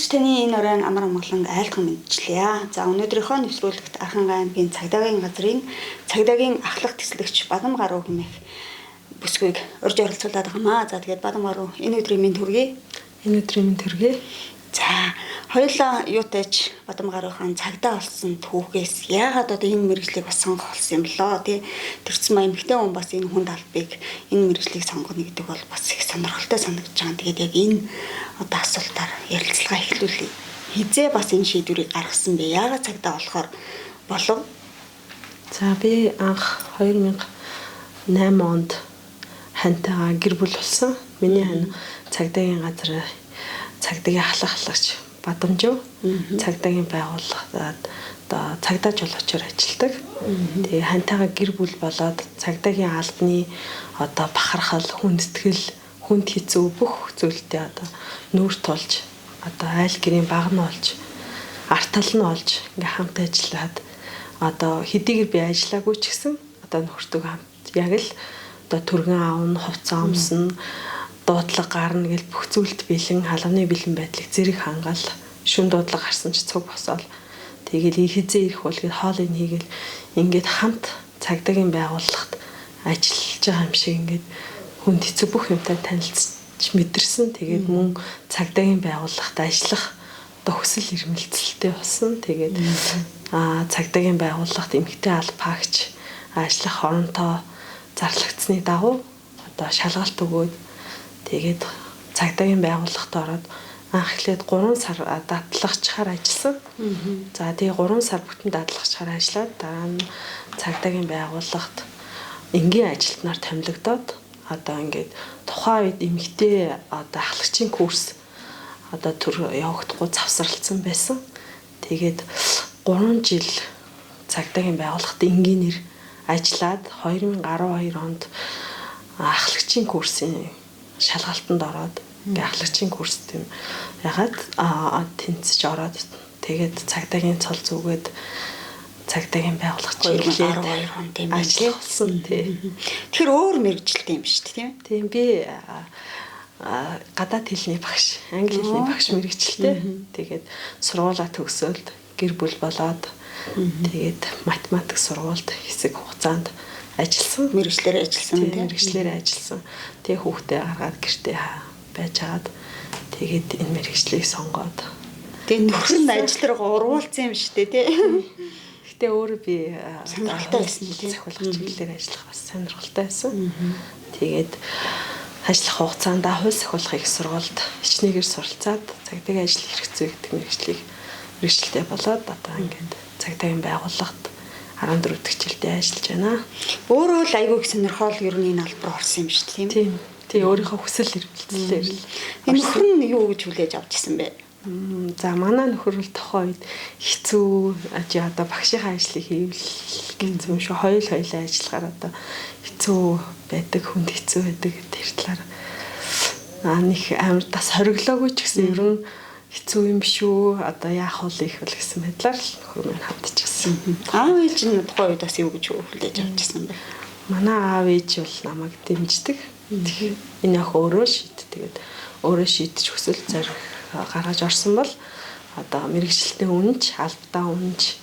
Сонсогч таны энэ оройн амар амгалан айлтган мэдчихлээ. За өнөөдрийнхөө нэвтрүүлэгт Архангай аймгийн цагдаагийн газрын цагдаагийн ахлах тэслэгч Бадам Гаруу хэмээх бүсгүйг урьж оролцуулаад байгаамаа. За тэгээд Бадам Гаруу энэ өдрийн мэнд хүргэе. Энэ өдрийн мэнд хүргэе. За хоёулаа юутайч Бадам Гаруухан цагдаа болсон түүхээс яагаад одоо энэ мэргэжлийг бас сонгох болсон юм лоо тий. Тэрцэн маа эмэгтэй хүн бас энэ хүнд албыг энэ мэргэжлийг сонгоно гэдэг бол бас их сонирхолтой санагдаж байгаа. Тэгээд яг энэ одоо асуултаар ярилцлага эхлүүлье. Хизээ бас энэ шийдвэрийг гаргасан бэ? Яагаад цагдаа болохоор болов? За би анх 2008 онд хантайгаа гэр бүл болсон. Миний хань цагдаагийн газар цагдаагийн ахлагч Бадамжуу цагдаагийн байгууллагад одоо цагдаа жолоочоор ажилладаг. Тэгээ хантайгаа гэр бүл болоод цагдаагийн албаны одоо бахархал, хүндэтгэл, хүнд хэцүү бүх зүйлтэй одоо нүүр тулж одоо айл гэрийн баг нь олж, арт тал нь олж ингээм хамт ажиллаад одоо хэдийгээр би ажиллаагүй ч гэсэн одоо нөхөртөө хамт яг л одоо түргэн аавн, хувцас амсна, дуудлага гарна гэл бүх зүйлд бэлэн халууны бэлэн байдлыг зэрэг хангаал шүн дуудлага гарсан ч цуг босоол тэгэл хизээ ирэх бол гээд хоолыг хийгээл ингээд хамт цагдаагийн байгууллагт ажиллаж байгаа юм шиг ингээд хүнд хэцүү бүх юмтай танилцж мэдэрсэн. Тэгээд мөн цагдаагийн байгууллагт ажиллах одоо хүсэл эрмэлзэлтэй болсон. Тэгээд цагдаагийн байгууллагт эмэгтэй албаагч ажиллах оронтой зарлагдсны дагуу одоо шалгалт өгөөд тэгээд цагдаагийн байгууллагт ороод анх эхлээд 3 сар дадлагчаар ажилласан. За тэгээ 3 сар бүтэн дадлагчаар ажиллаад дараа нь цагдаагийн байгууллагт энгийн ажилтнаар томилогдоод одоо ингээд тухайн үед эмэгтэй одоо ахлагчийн курс одоо төр явагдахгүй завсралцсан байсан. Тэгээд 3 жил цагдаагийн байгууллагт энгийнээр ажиллаад 2012 онд ахлагчийн курсын шалгалтанд ороод ингээ ахлагчийн курс тийм ягаад тэнцэж ороод тэгээд цагдаагийн цол зүгээд цагдаагийн байгууллагч 2012 онд тийм ажилласан тий. Тэгэхээр өөр мэргэжилтэй юм шүү дээ тийм би гадаад хэлний багш, англи хэлний багш мэргэжилтэй. Тэгээд сургуулаа төгсөөлд гэр бүл болоод тэгээд математик сургуульд хэсэг хугацаанд ажилласан. Мэргэжлэрээ ажилласан тийм. Мэргэжлэрээ ажилласан. Тэгээ хүүхдээ гаргаад гэртээ байж хаад тэгээд энэ мэргэжлийг сонгоод тэгээд нөхөр нь ажил руу урвуулсан юм шүү дээ тийм. Гэтэ өөрөө би сонирхолтой байсан тийм. Захиалгын чиглэлээр ажиллах бас сонирхолтой байсан. Тэгээд ажиллах хугацаанд хууль сахиулах их сургуульд хичнээн суралцаад цагдаагийн ажил хэрэгцээ гэдэг мэргэжлтэй болоод одоо ингээд цагдаагийн байгууллагт 14 дэх жилдээ ажиллаж байна. Өөрөө л айгүй их сонирхол ер нь энэ албар орсон юм шүү дээ тийм. Тий өөрийнхөө хүсэл эрмэлзлээр л энэ нөхөр нь юу гэж хүлээж авч ирсэн бэ? За манай нөхөр бол тохоо үед хэцүү одоо багшийнхаа ажлыг хийвэл гэсэн юм шүү. Хоёулаа ажиллахаар одоо хэцүү байдаг, хүнд хэцүү байдаг тэр талаар нэг амар тас хориглоогүй ч гэсэн ер нь хэцүү юм шүү. Одоо яах вэ их бол гэсэн байдлаар л нөхөр минь хандчихсан. Аав ээж нь тухайн үед бас юу гэж хүлээж авч ирсэн бэ? Манай аав ээж бол намайг дэмждэг. Энэ ах өөрөө шийдтгээд өөрөө шийдэж хүсэл зориг гаргаж орсон бол одоо мэргэжилтийн үнэнч албадаа үнэнч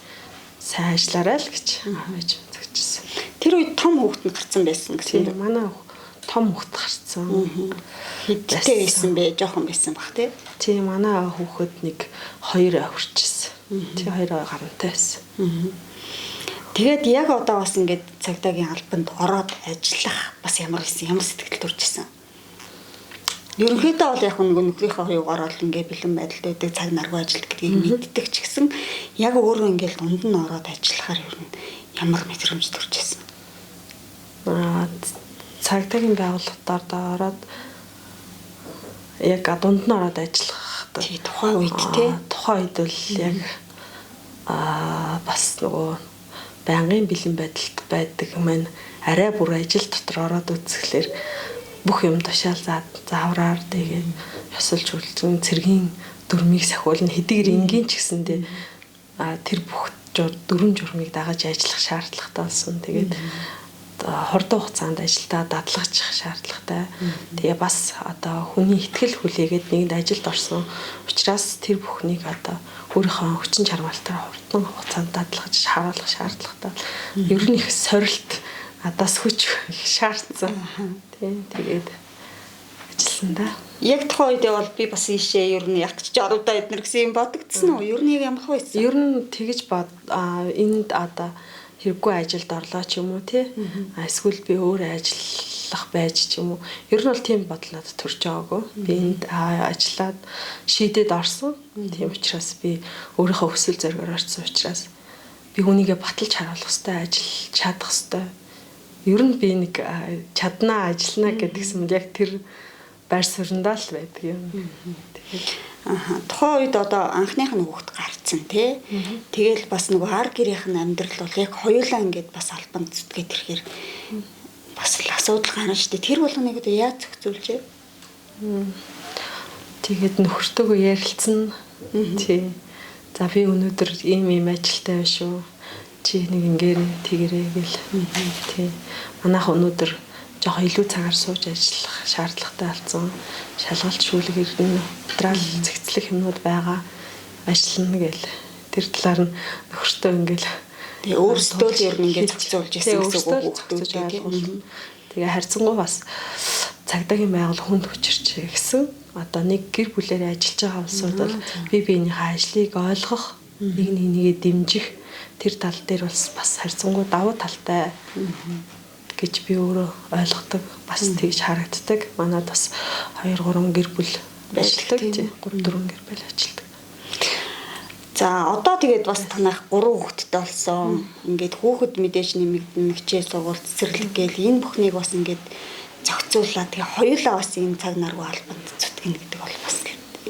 сайн ажиллаарай л гэж аавч зөвчсөн. Тэр үед том хүүхэд нь гарсан байсан гэсэн. Манай том хүүхэд гарсан. Хэдтэй байсан бэ? Жохон байсан бах тий. Тийм манай хүүхэд нэг 2 хүрчихсэн. Тий 2 гарантай байсан. Тэгээд яг одоо бас ингээд цагдаагийн албанд ороод ажиллах бас ямар сэтгэл төрж исэн. Ерөнхийдөө бол яг нөхрийнхөө хоёугаар бол ингээд бэлэн байдалд байдаг цаг наргүй ажил гэдгийг мэддэг ч гэсэн яг өөрөө ингээд дунд нь ороод ажиллахаар ер нь ямар мэдрэмж төрж исэн. Цагдаагийн байгууллагад ороод яг дунд нь ороод ажиллах тухайн үед тий. Тухайн үед бол яг бас нөгөө байнгын бэлэн байдалд байдаг маань арай бүр ажил дотор ороод үзэхлээр бүх юм тушаал заавраар тэгээд ёсолж үлдсэн цэргийн дүрмийг сахиулна хэдийгээр энгийн ч гэсэндээ тэр бүх 4 журмыг дагаж ажиллах шаардлагатай болсон. Тэгээд одоо хурдан хугацаанд ажилдаа дадлагчих шаардлагатай. Тэгээ бас одоо хүний ихтгэл хүлээгээд нэгд ажилд орсон учраас тэр бүхнийг одоо өөрийнхөө хүчин чармайлтаар хурдан хугацаанд дадлагж харуулах шаардлагатай. Ер нь их сорилт надаас хүч их шаардсан. Тэгээд ажилласан да. Яг тухайн үед бол би бас ийшээ ер нь яг ч орудаа эднэр гэсэн юм бодогдсон уу? Ер нь яг ямар байсан? Ер нь тэгж энд одоо хэрэггүй ажилд орлоо ч юм уу тий. Эсвэл би өөрөө ажиллах байж ч юм уу. Ер нь бол тийм бодлоод төрж байгаагүй. Би энд ажиллаад шийдэд орсон. Тийм учраас би өөрийнхөө хүсэл зоригоор орсон учраас би хүнийгээ баталж харуулах хэрэгтэй, ажиллаж чадах хэрэгтэй. Ер нь би нэг чаднаа, ажиллана гэдгсэн яг тэр байр сууриндаа л байдаг юм. Тухайн үед одоо анхных нь хүүхэд гарцсан тий. Тэгэл бас нөгөө ар гэрийнх нь амьдрал бол яг хоёулаа ингээд бас албанд зүтгээд ирэхээр бас л асуудал гарна шүү дээ. Тэр болгоныг одоо яаж зохицуулжээ? Тэгээд нөхөртөөгөө ярилцсан. Тий. За би өнөөдөр ийм ажилтай байна шүү. Чи нэг ингээрэй, тэгэрэй гэл. Тий. Манайх өнөөдөр жоох илүү цагаар сууж ажиллах шаардлагатай болсон. Шалгалт шүүлэг ирнэ, материал зэгцлэх юмнууд байгаа. Ажиллана гэл. Тэр талаар нь нөхөртөө ингээл тэгээ өөрсдөө л ер нь ингээд зохицуулж ирсэн гэсэн үг хүүхдүүд. Тэгээ харьцангуй бас цагдаагийн байгуул хүнд хүчирч гэсэн. Одоо нэг гэр бүлээрээ ажиллаж байгаа улсууд бол бие биенийхээ ажлыг ойлгох, нэг нэгээ дэмжих тэр тал дээр бас харьцангуй давуу талтай гэж би өөрөө ойлгодог. Бас тэгж харагддаг. Манайд бас 2 3 гэр бүл ажилладаг. 3 4 гэр бүл ажилладаг. За одоо тэгээд бас танах 3 хүүхэдтэй болсон. Ингээд хүүхэд мэдээж нэмэгдэнэгчээ сургууль цэцэрлэг гээл энэ бүхнийг бас ингээд зохицуулаад тэгээ хоёулаа бас энэ цаг наргүй албанд зүтгэнэ гэдэг бол бас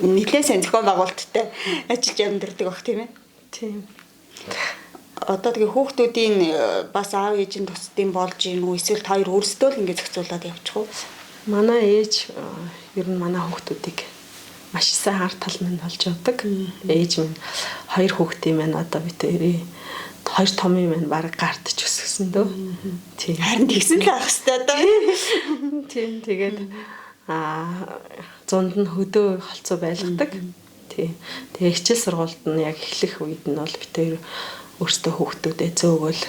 нэлээд сайн зохион байгуулалттай ажиллаж амьдардаг баг тийм ээ. Тийм. Одоо тэгээ хүүхдүүдийн бас аав ээжийн тусдын болж юм уу эсвэл та хоёр өөрсдөө л ингэ зохицуулаад явчих уу? Манай ээж ер нь манай хүүхдүүдийг маш сайн арт тал минь болж явдаг. Ээж минь 2 хүүхдийн маань одоо бид 2 томын маань баг гартж өсгсөн дөө. Тийм. Харин тэгсэн л ах хэвээр одоо. Тийм тэгээд зунд нь хөдөө холцоо байлгадаг. Тийм. Тэгээ хичээл сургуульд нь яг эхлэх үед нь бол бид өөртөө хүүхдүүдэд зөөгөл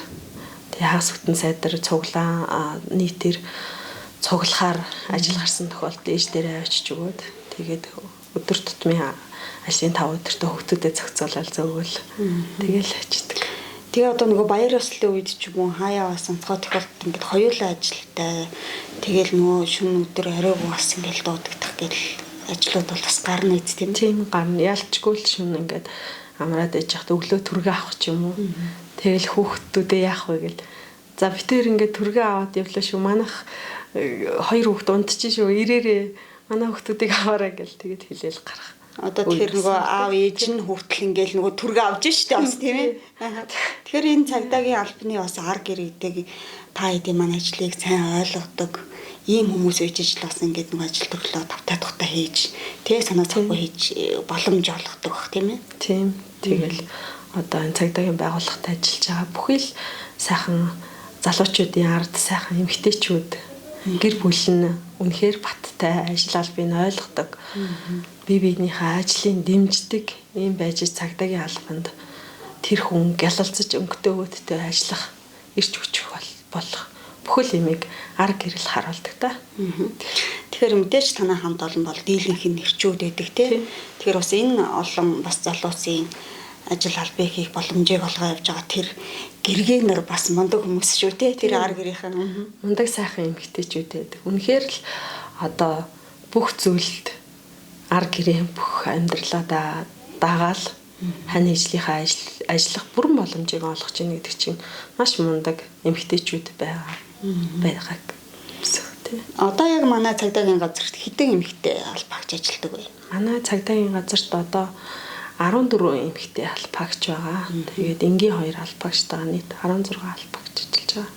тэгээ хагас бүтэн сайдар цуглаа нийтээр цуглахаар ажил гарсан тохиолдолд ээж дээрээ очиж өгөөд тэгээд өдөр тутмын ажлын 5 өдөртөө хүүхдүүдэд зохицуулаад зөөгөл тэгээл ажилладаг. Тэгээ одоо нөгөө баяр ёслолын үед ч юм уу хаяа бас онцгой тохиолдолд ингээд хоёулаа ажилтай тэгээл нөгөө шөнө өдөр оройгоо бас ингээд дуудагдах гэл ажлууд бол бас гарна үст тийм. Тийм гарна. Ялчгүй л шөнө ингээд амраад ээж хахад өглөө түргээ авах ч юм уу. Тэгэл хүүхдүүдээ яах вэ гэл. За битээр ингээд түргээ аваад явлаа шүү. Манайх 2 хүүхд унтчих шүү. Ирээрээ манай хүүхдүүдийг аваарай гэл тэгээд хэлээл гарах. Одоо тэгэхээр нөгөө аав ээж нь хүртэл ингээл нөгөө түргээ авж штэ бас тийм ээ. Тэгэхээр энэ цагдаагийн албаны бас ар гэр гэдэг та хэдийн маань ажлыг сайн ойлгодог ийм хүмүүс үжиж л бас ингээд нөгөө ажил төрлөө тавтай тухтай хийж тэг санаа зовгүй хийж боломж олгодог бах тийм ээ. Тийм. Тэгэл одоо энэ цагдаагийн байгууллагад ажиллаж байгаа бүхий л сайхан залуучуудын ард сайхан эмэгтэйчүүд гэр бүл нь үнэхээр баттай ажил албыг ойлгодог. Бие биенийхээ ажлыг дэмждэг ийм байж цагдаагийн албанд тэр хүн гялалцаж өнгөтэйгөөдтэй ажиллах ирч хүч болох бүхэл юмыг ар гэрэл харуулдаг та. Тэгэхээр мэдээж танай хамт олон бол дийлэнх нь нэрчүүд байдаг тий. Тэгэхээр бас энэ олон бас залуусын ажил албыг хийх боломжийг олгоо явж байгаа тэр гэргийн нар бас мундаг хүмүүс шүү тий. Тэр ар гэрийнхэн мундаг сайхан эмэгтэйчүүд байдаг. Үнэхээр л одоо бүх зүйлд ар гэрийн бүх амьдралаа дагаал хань ижлийнхаа ажиллах бүрэн боломжийг олгож ийн гэдэг чинь маш мундаг эмэгтэйчүүд байгаа тий. Одоо яг манай цагдаагийн газарт хэдэн эмэгтэй албаагч ажилладаг вэ? Манай цагдаагийн газарт одоо 14 эмэгтэй албаагч байгаа. Тэгээд энгийн 2 албаагчтайгаа нийт 16 албаагч ажиллаж байгаа.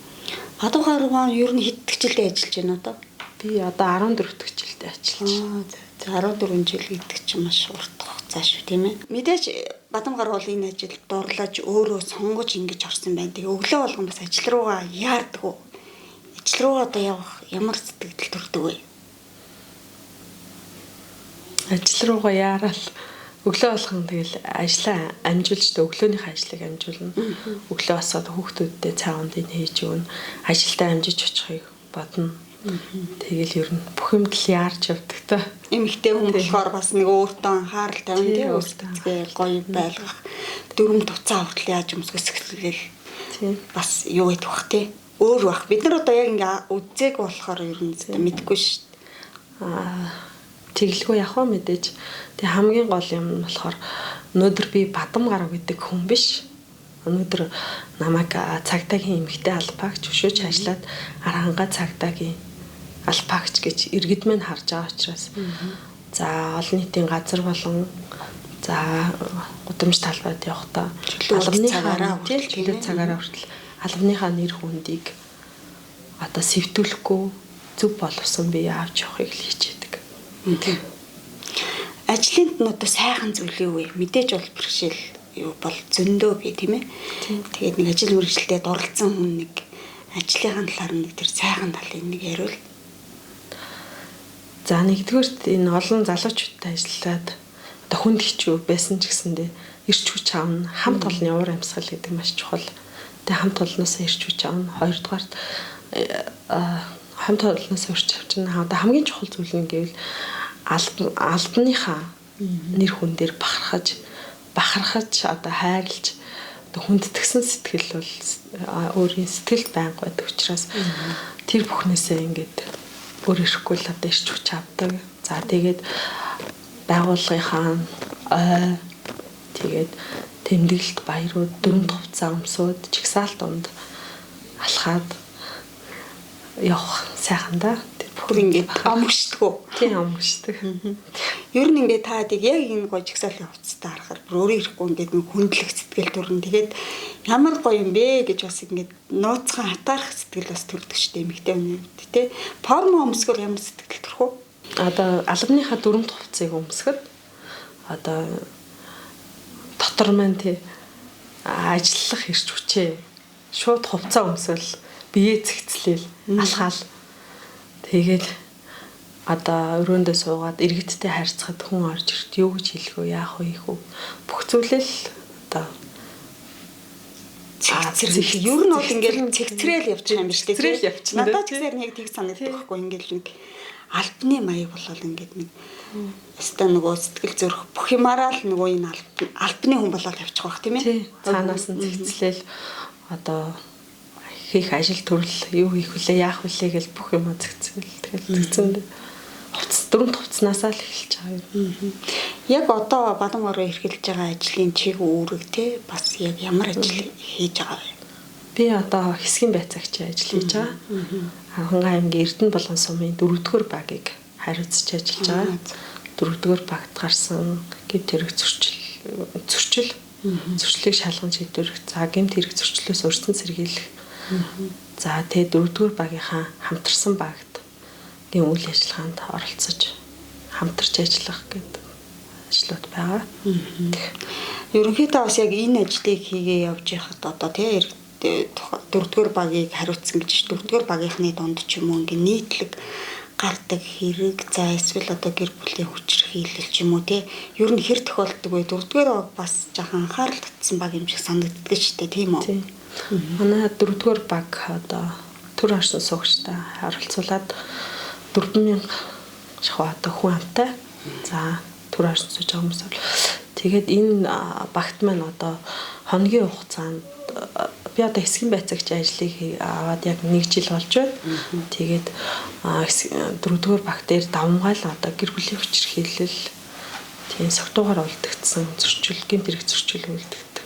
Гадуугаар ер нь хэд жилдээ ажиллаж байна одоо? Би одоо 14 дэх жилдээ ажиллаж байна. 14 жил гэдэг чинь маш урт хугацаа шүү тийм ээ. Мэдээж Бадамгар бол энэ ажилд дурлаж өөрөө сонгож ингэж орсон байна. Тэгээ өглөө болгон бас ажил руугаа яардаг уу? ажил руу одоо явах ямар сэтгэл төрдөг вэ? Ажил руугаа яарал өглөө болгон тэгэл ажлаа амжуулж өглөөнийхөө ажлыг амжуулна. Өглөө босоод хүүхдүүдтэй цаавындыг хийж өгнө. Ажилдаа амжиж очихыг бодно. Тэгэл ер нь бүх юмд л яарч явдаг та. Эмэгтэй хүн болохоор бас нэг өөртөө анхаарал тавина тийм үстэй гоё байлгах. Дөрөм туцаа хүртэл яаж өмсгөсгөлөл бас юу гэдэг бах тий. Өөр бах. Бид нар одоо яг ингээ үзег болохоор ер нь мэдэхгүй шүү дээ. Тэглгүй явах мэдээж. Тэг хамгийн гол юм нь болохоор өнөөдөр би бадам гарав гэдэг хүн биш. Өнөөдөр намайг цагдаагийн эмэгтэй албаагч өшөөж ажиллаад арганга цагдаагийн албаагч гэж иргэд минь харж байгаа учраас за олон нийтийн газар болон за гудамж талбайд явахдаа албаныхаа чөлөө цагаараа хүртэл албаныхаа нэр хүндийг одоо сэвтүүлэхгүй зөв боловсон би авч явахыг л хийж яадаг. Ажлын одоо сайхан зүйл юу вэ? Мэдээж бол бэрхшээл юу бол зөндөө бий тийм ээ. Тэгээд нэг ажил мэргэжилтэд оролцсон хүн нэг ажлынхаа талаар нэг тэр сайхан талыг нэг яриул. За нэгдүгээрт энэ олон залуучуудтай ажиллаад одоо хүнд хичүү байсан ч гэсэндээ эрч хүч аавна, хамт олонны уур амьсгал гэдэг маш чухал. Тэгээ хамт олноос эрч хүч аавна. Хоёрдугаарт хамт олноос эрч авчна. Одоо хамгийн чухал зүйл нь гэвэл албаныхаа нэр хүн дээр бахархаж одоо хайрлж одоо хүндэтгсэн сэтгэл бол өөрийн сэтгэлд байнга байдаг учраас тэр бүхнээсээ ингээд өөр ирэхгүй л одоо ирч хүч авдаг. За тэгээд байгууллагынхаа тэгээд тэмдэглэлт баярууд дөрөв хувцас өмсөд чигсаалт донд алхаад явах сайхан да. Бүр ингээд амгшдгүү. Тийм амгшдаг. Ер нь ингээд таадаг яг энэ гоё жигсаалын хувцастай харахаар бүр өөрөө ирэхгүй ингээд нэг хүндлэх сэтгэл төрн. Тэгээд ямар гоё юм бэ гэж бас ингээд нууцхан хатаарах сэтгэл бас төрдөг шүү дээ эмэгтэй хүмүүд тий. Формо өмсгөл ямар сэтгэл төрөх вэ? Одоо албаныхаа дөрөв хувцсыг өмсгöd одоо дотор маань тий ажиллах ирч хүчээ шууд хувцас өмсвөл бие зэгцлээл алхаал. Тэгээд одоо өрөөндөө суугаад иргэдтэй харьцахад хүн орж ирт юу гэж хэлэх вэ? Яах вэ? Бүх зүйлээ л одоо цэгцэр. Ер нь бол ингээд цэгцрээл явчих юм биш үү? Цэгцрээл явчихна. Надад ч гэсэн нэг тийг санагддаг байхгүй ингээд нэг альбны маяг болол ингээд нэг өстой нөгөө сэтгэл зөрөх бүх юмараа л нөгөө энэ альбны хүн болол явчих байх тийм ээ. Цаанаас нь цэгцлээл одоо хийх ажил төрөл юу хийх вүлээ яах вүлээ гэж бүх юм зэгцэл тэгэл зэгцэнд дөрөв хувцаснасаа л эхэлж байгаа юм. Яг одоо бадам ороо эрхэлж байгаа ажлын чиг үүрэг те бас яг ямар ажил хийж байгаа вэ? Би одоо хэсгийн байцаагч ажил хийж байгаа. Хангай аймгийн Эрдэнэ болон сумын 4-р багийг хариуцж ажиллаж байгаа. 4-р багт гарсан гэмт хэрэг зөрчлийг шалган шийдвэрх. За гэмт хэрэг зөрчлөөс урьдчилан сэргийлэх. За тэгээ 4-р багийнхаа хамтарсан багт гийн үйл ажиллагаанд оролцож хамтарч ажиллах гэдэг ажлууд байгаа. Ерөнхийдөө бас яг энэ ажлыг хийгээ явж байхад одоо тий 4-р багийг хариуцсан гэж 4-р багийнхны дунд ч юм уу ингээ нийтлэг гардаг хэрэг за эсвэл одоо гэр бүлийн хүчирхийлэл ч юм уу тий ер нь хэр тохиолддог вэ? 4-р баг бас жоохон анхаарал татсан баг юм шиг санагддаг шүү дээ тийм үү? Манай 4-р баг одоо төр орсон суугчтай харилцуулаад 4,000 шахуу одоо хүн амтай. За төр орсон сууж байгаа хүмүүс бол тэгээд энэ багт маань одоо хоногийн хугацаанд би одоо хэсгийн байцаагч ажлыг аваад яг 1 жил болж байна. Тэгээд 4-р баг дээр давмгаал одоо гэр бүлийн хүчирхийлэл тийм согтуугаар үлдэгдсэн зөрчил гэмт хэрэг зөрчил үлдэгдэг.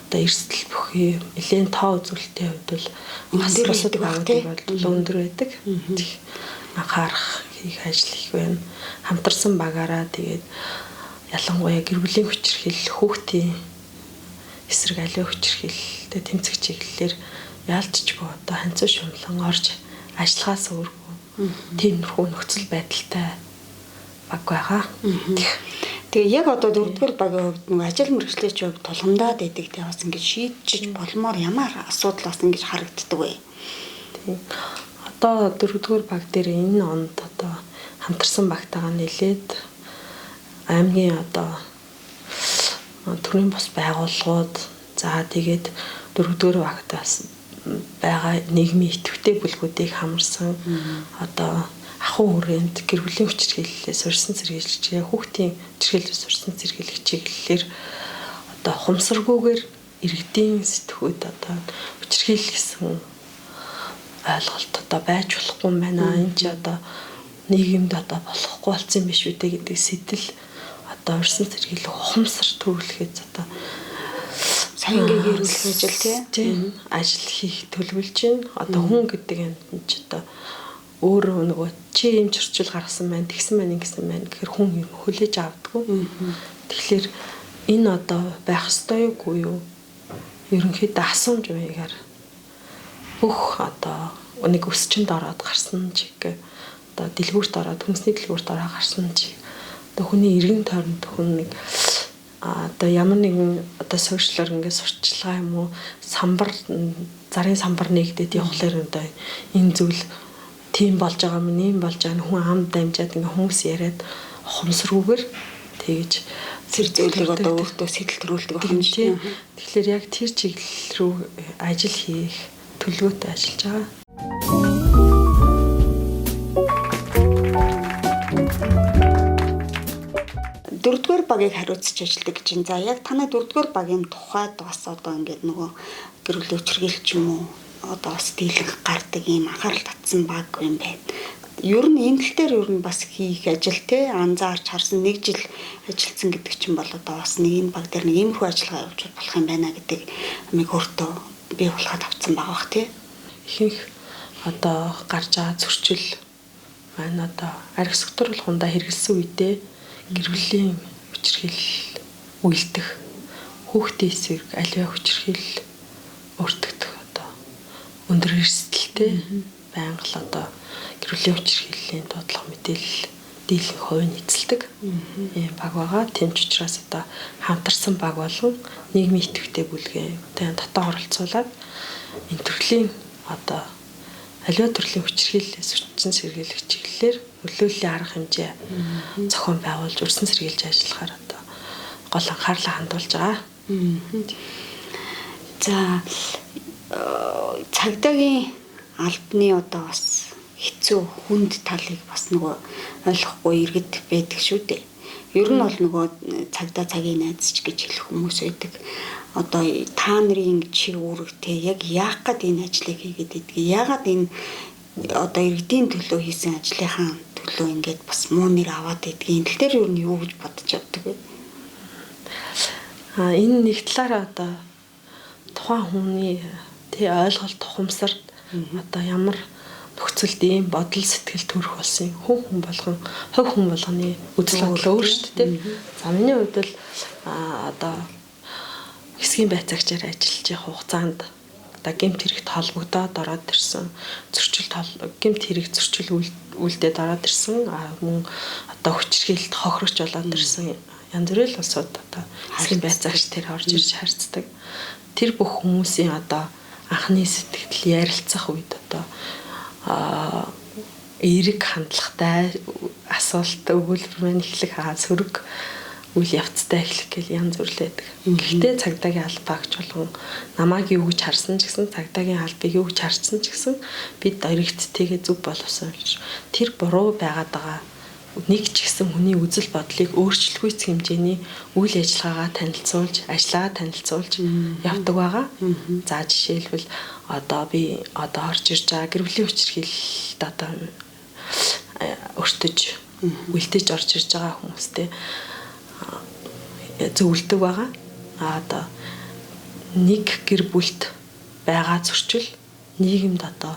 Одоо эрсдэл бүхий нэлээд тоо үзүүлэлтийн хувьд бол өндөр бусад багуудыг бол өндөр байдаг. Анхаарах хийх ажил их байна. Хамтарсан багаараа тэгээд ялангуяа гэр бүлийн хүчирхийлэл хүүхдийн эсрэг аливаа хүчирхийлэлтэй тэмцэх чиглэлээр яалтчгүй одоо ханцуу шунлан орж ажиллахаас өөргөө тиймэрхүү нөхцөл байдалтай баг байгаа. Тэгээ яг одоо 4-р багийн хувьд нэг ажил мэргэжлийн хувьд тулгамдаад байдаг те бас ингэж шийдчих болмоор ямар асуудал бас ингэж харагддаг вэ? Тийм. Одоо 4-р баг дээр энэ онд одоо хамтарсан багтайгаа нэлээд аймгийн одоо төрийн бус байгууллагууд за тэгээд 4-р багт бас байгаа нийгмийн идэвхтэй бүлгүүдийг хамарсан одоо ахуй хүрээнд гэр бүлийн хүчирхийллээс урьдчилан сэргийлж хүүхдийн хүчирхийллээс урьдчилан сэргийлэх чиглэлээр одоо ухамсаргүйгээр иргэдийн сэтгүүд одоо хүчирхийлэл гэсэн ойлголт одоо байж болохгүй юм байна. Энэ ч одоо нийгэмд одоо болохгүй болсон юм биш үү гэдэг сэтэл одоо урьдчилан сэргийлэх ухамсар төрүүлэхэд одоо саянгийн гэрүүлэх ажил тийм ажил хийх төлөвлөж байна. Одоо хүн гэдэг юм ч одоо өөрөө нөгөө чи юм зөрчил гаргасан байна, тэгсэн байна, ингэсэн байна гэхээр хүн юм хүлээж авдаггүй. Тэгэхээр энэ одоо байх ёстой юу юу? Ерөнхийдөө асуумж маягаар бүх одоо нэг өсчөнд ороод гарсан чиг одоо дэлгүүрт ороод хүнсний дэлгүүрт ороод гарсан чиг одоо хүний эргэн тойронд хүн нэг одоо ямар нэгэн одоо сошиалор ингээд сурталчилгаа юм уу самбар зарын самбар нэгдээд явхлаар одоо энэ зүйл тийм болж байгаа юм ийм болж байгаа хүн ам дамжаад ингээ хүмүүс яриад ухамсаргүйгээр тэгж зэрэг зүйлийг одоо өөртөө сэтэл төрүүлдэг байх юм шиг. Тэгэхээр яг тэр чиглэл рүү ажил хийх төлөвлөгөөтэй ажиллаж байгаа. Дөрөвдүгээр багийг хариуцж ажилладаг гэж байна. За яг танай дөрөвдүгээр багийн тухайд бас одоо ингээд нөгөө гэр бүлийн хүчирхийлэл ч юм уу одоо бас дийлэнх гардаг ийм анхаарал татсан баг юм байна. Ер нь энэ тал дээр ер нь бас хийх ажил те анзаарч харсан 1 жил ажилласан гэдэг чинь бол одоо бас нэг энэ баг дээр нэг иймэрхүү ажиллагаа явуулж болох юм байна гэдэг амиг өөртөө бий болгоод авсан байгаа бах те. Ихэнх одоо гарч байгаа зөрчил маань одоо арх секторлохундаа хэрэгэлсэн үедээ гэр бүлийн хүчирхийлэл үйлдэх хүүхдийн эсрэг аливаа хүчирхийлэл өртөгдөх одоо өндөр эрсдэлтэй байнга л одоо гэр бүлийн хүчирхийллийн дуудлага мэдээлэл дийлэн хувийн эзэлдэг ийм баг байгаа. Тэмч учраас одоо хамтарсан баг болон нийгмийн идэвхтэй бүлгээ дотоо оролцуулаад энэ төрлийн одоо аливаа төрлийн хүчирхийллээс урьдчилан сэргийлэх чиглэлээр нөлөөллийн арга хэмжээ зохион байгуулж урьдчилан сэргийлж ажиллахаар одоо гол анхаарлаа хандуулж байгаа. За цагдаагийн албаны одоо бас хэцүү хүнд талыг бас нөгөө ойлгохгүй иргэд байдаг шүү дээ. Ер нь бол нөгөө цагдаа цагийн найзч гэж хэлэх хүмүүс байдаг. Одоо та нарын чиг үүрэгтэй яг яах гээд энэ ажлыг хийгээд идэх. Яагаад энэ одоо иргэдийн төлөө хийсэн ажлынхаа төлөө ингээд бас муу нэр аваад идэх. Энэ тал дээр ер нь юу гэж бодож явдаг вэ? Энэ нэг талаараа одоо тухайн хүний ойлголт тухамсарт одоо ямар нөхцөлд ийм бодол сэтгэл төрөх болсон хүн болгон хувь хүн болгоны үзэл бодол өөр шүү дээ. За миний хувьд бол одоо хэсгийн байцаагчаар ажиллаж явах хугацаанд одоо гэмт хэрэгт холбогдоод ороод ирсэн гэмт хэрэг зөрчил үйлдээд ороод ирсэн мөн одоо хүчирхийлэлд хохирогч болоод ирсэн янз бүрийн улсууд одоо хэсгийн байцаагч тэр орж ирж харьцдаг. Тэр бүх хүмүүсийн одоо анхны сэтгэл ярилцах үед одоо эерэг хандлагатай асуулт өгүүлбэр маань эхлэх сөрөг үйл явцтай эхлэх гэл янз бүрлээдэг. Гэхдээ цагдаагийн албаагч болгон намайг юу гэж харсан ч гэсэн цагдаагийн албыг юу гэж харсан ч гэсэн бид иргэдтэйгээ зөв боловсон. Тэр буруу байгаад байгаа нэг ч гэсэн хүний үзэл бодлыг өөрчлөх хэмжээний үйл ажиллагаагаа танилцуулж, ажиллагаа танилцуулж явдаг байгаа. За жишээлбэл одоо би одоо орж ирж байгаа гэр бүлийн хүчирхийлэлд одоо өртөж, үлдээж орж ирж байгаа хүмүүстэй зөвлөдөг байгаа. Одоо нэг гэр бүлд байгаа зөрчил нийгэмд одоо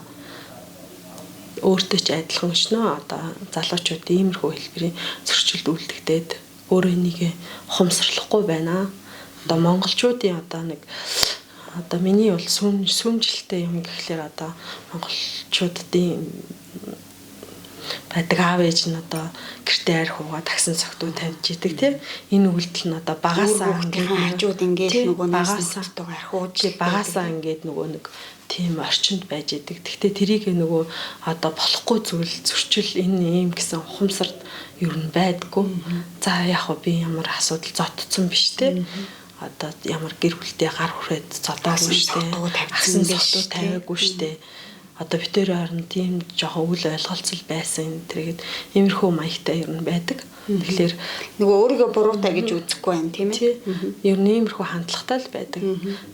өөртөө ч адилхан шнөө одоо залуучууд иймэрхүү хэлбэрийн зөрчилд үлдэгдээд өөрөө энийг ухамсарлахгүй байна. Одоо монголчуудын одоо нэг одоо миний бол сүүмжилтэй юм гэхлээр одоо монголчуудын байдаг аав ээж нь одоо гэртээ арх уугаа таксан цогтуу тавьж идэг тийм энэ үйлдэл нь одоо багасаа хажууд ингээд нөгөө багасаа архууж багасаа ингээд нөгөө нэг тийм орчинд байж идэг. Гэхдээ тэрийг нөгөө одоо болохгүй зүйл зөрчил энэ юм гэсэн ухамсарт ер нь байдаггүй. За яг хөө би ямар асуудал зодцсон биш те. Одоо ямар гэр бүлтэй гар хүрээд зодоогүй штэ. Агсан зодоо тавиагүй штэ. Одоо битээр харин тийм жоохон үл ойлголцол байсан тэргээд иймэрхүү маягтай ер нь байдаг. Тэгэхээр нөгөө өөрийгөө буруутай гэж үзэхгүй байна тийм ээ. Ер нь иймэрхүү хандлагатай л байдаг.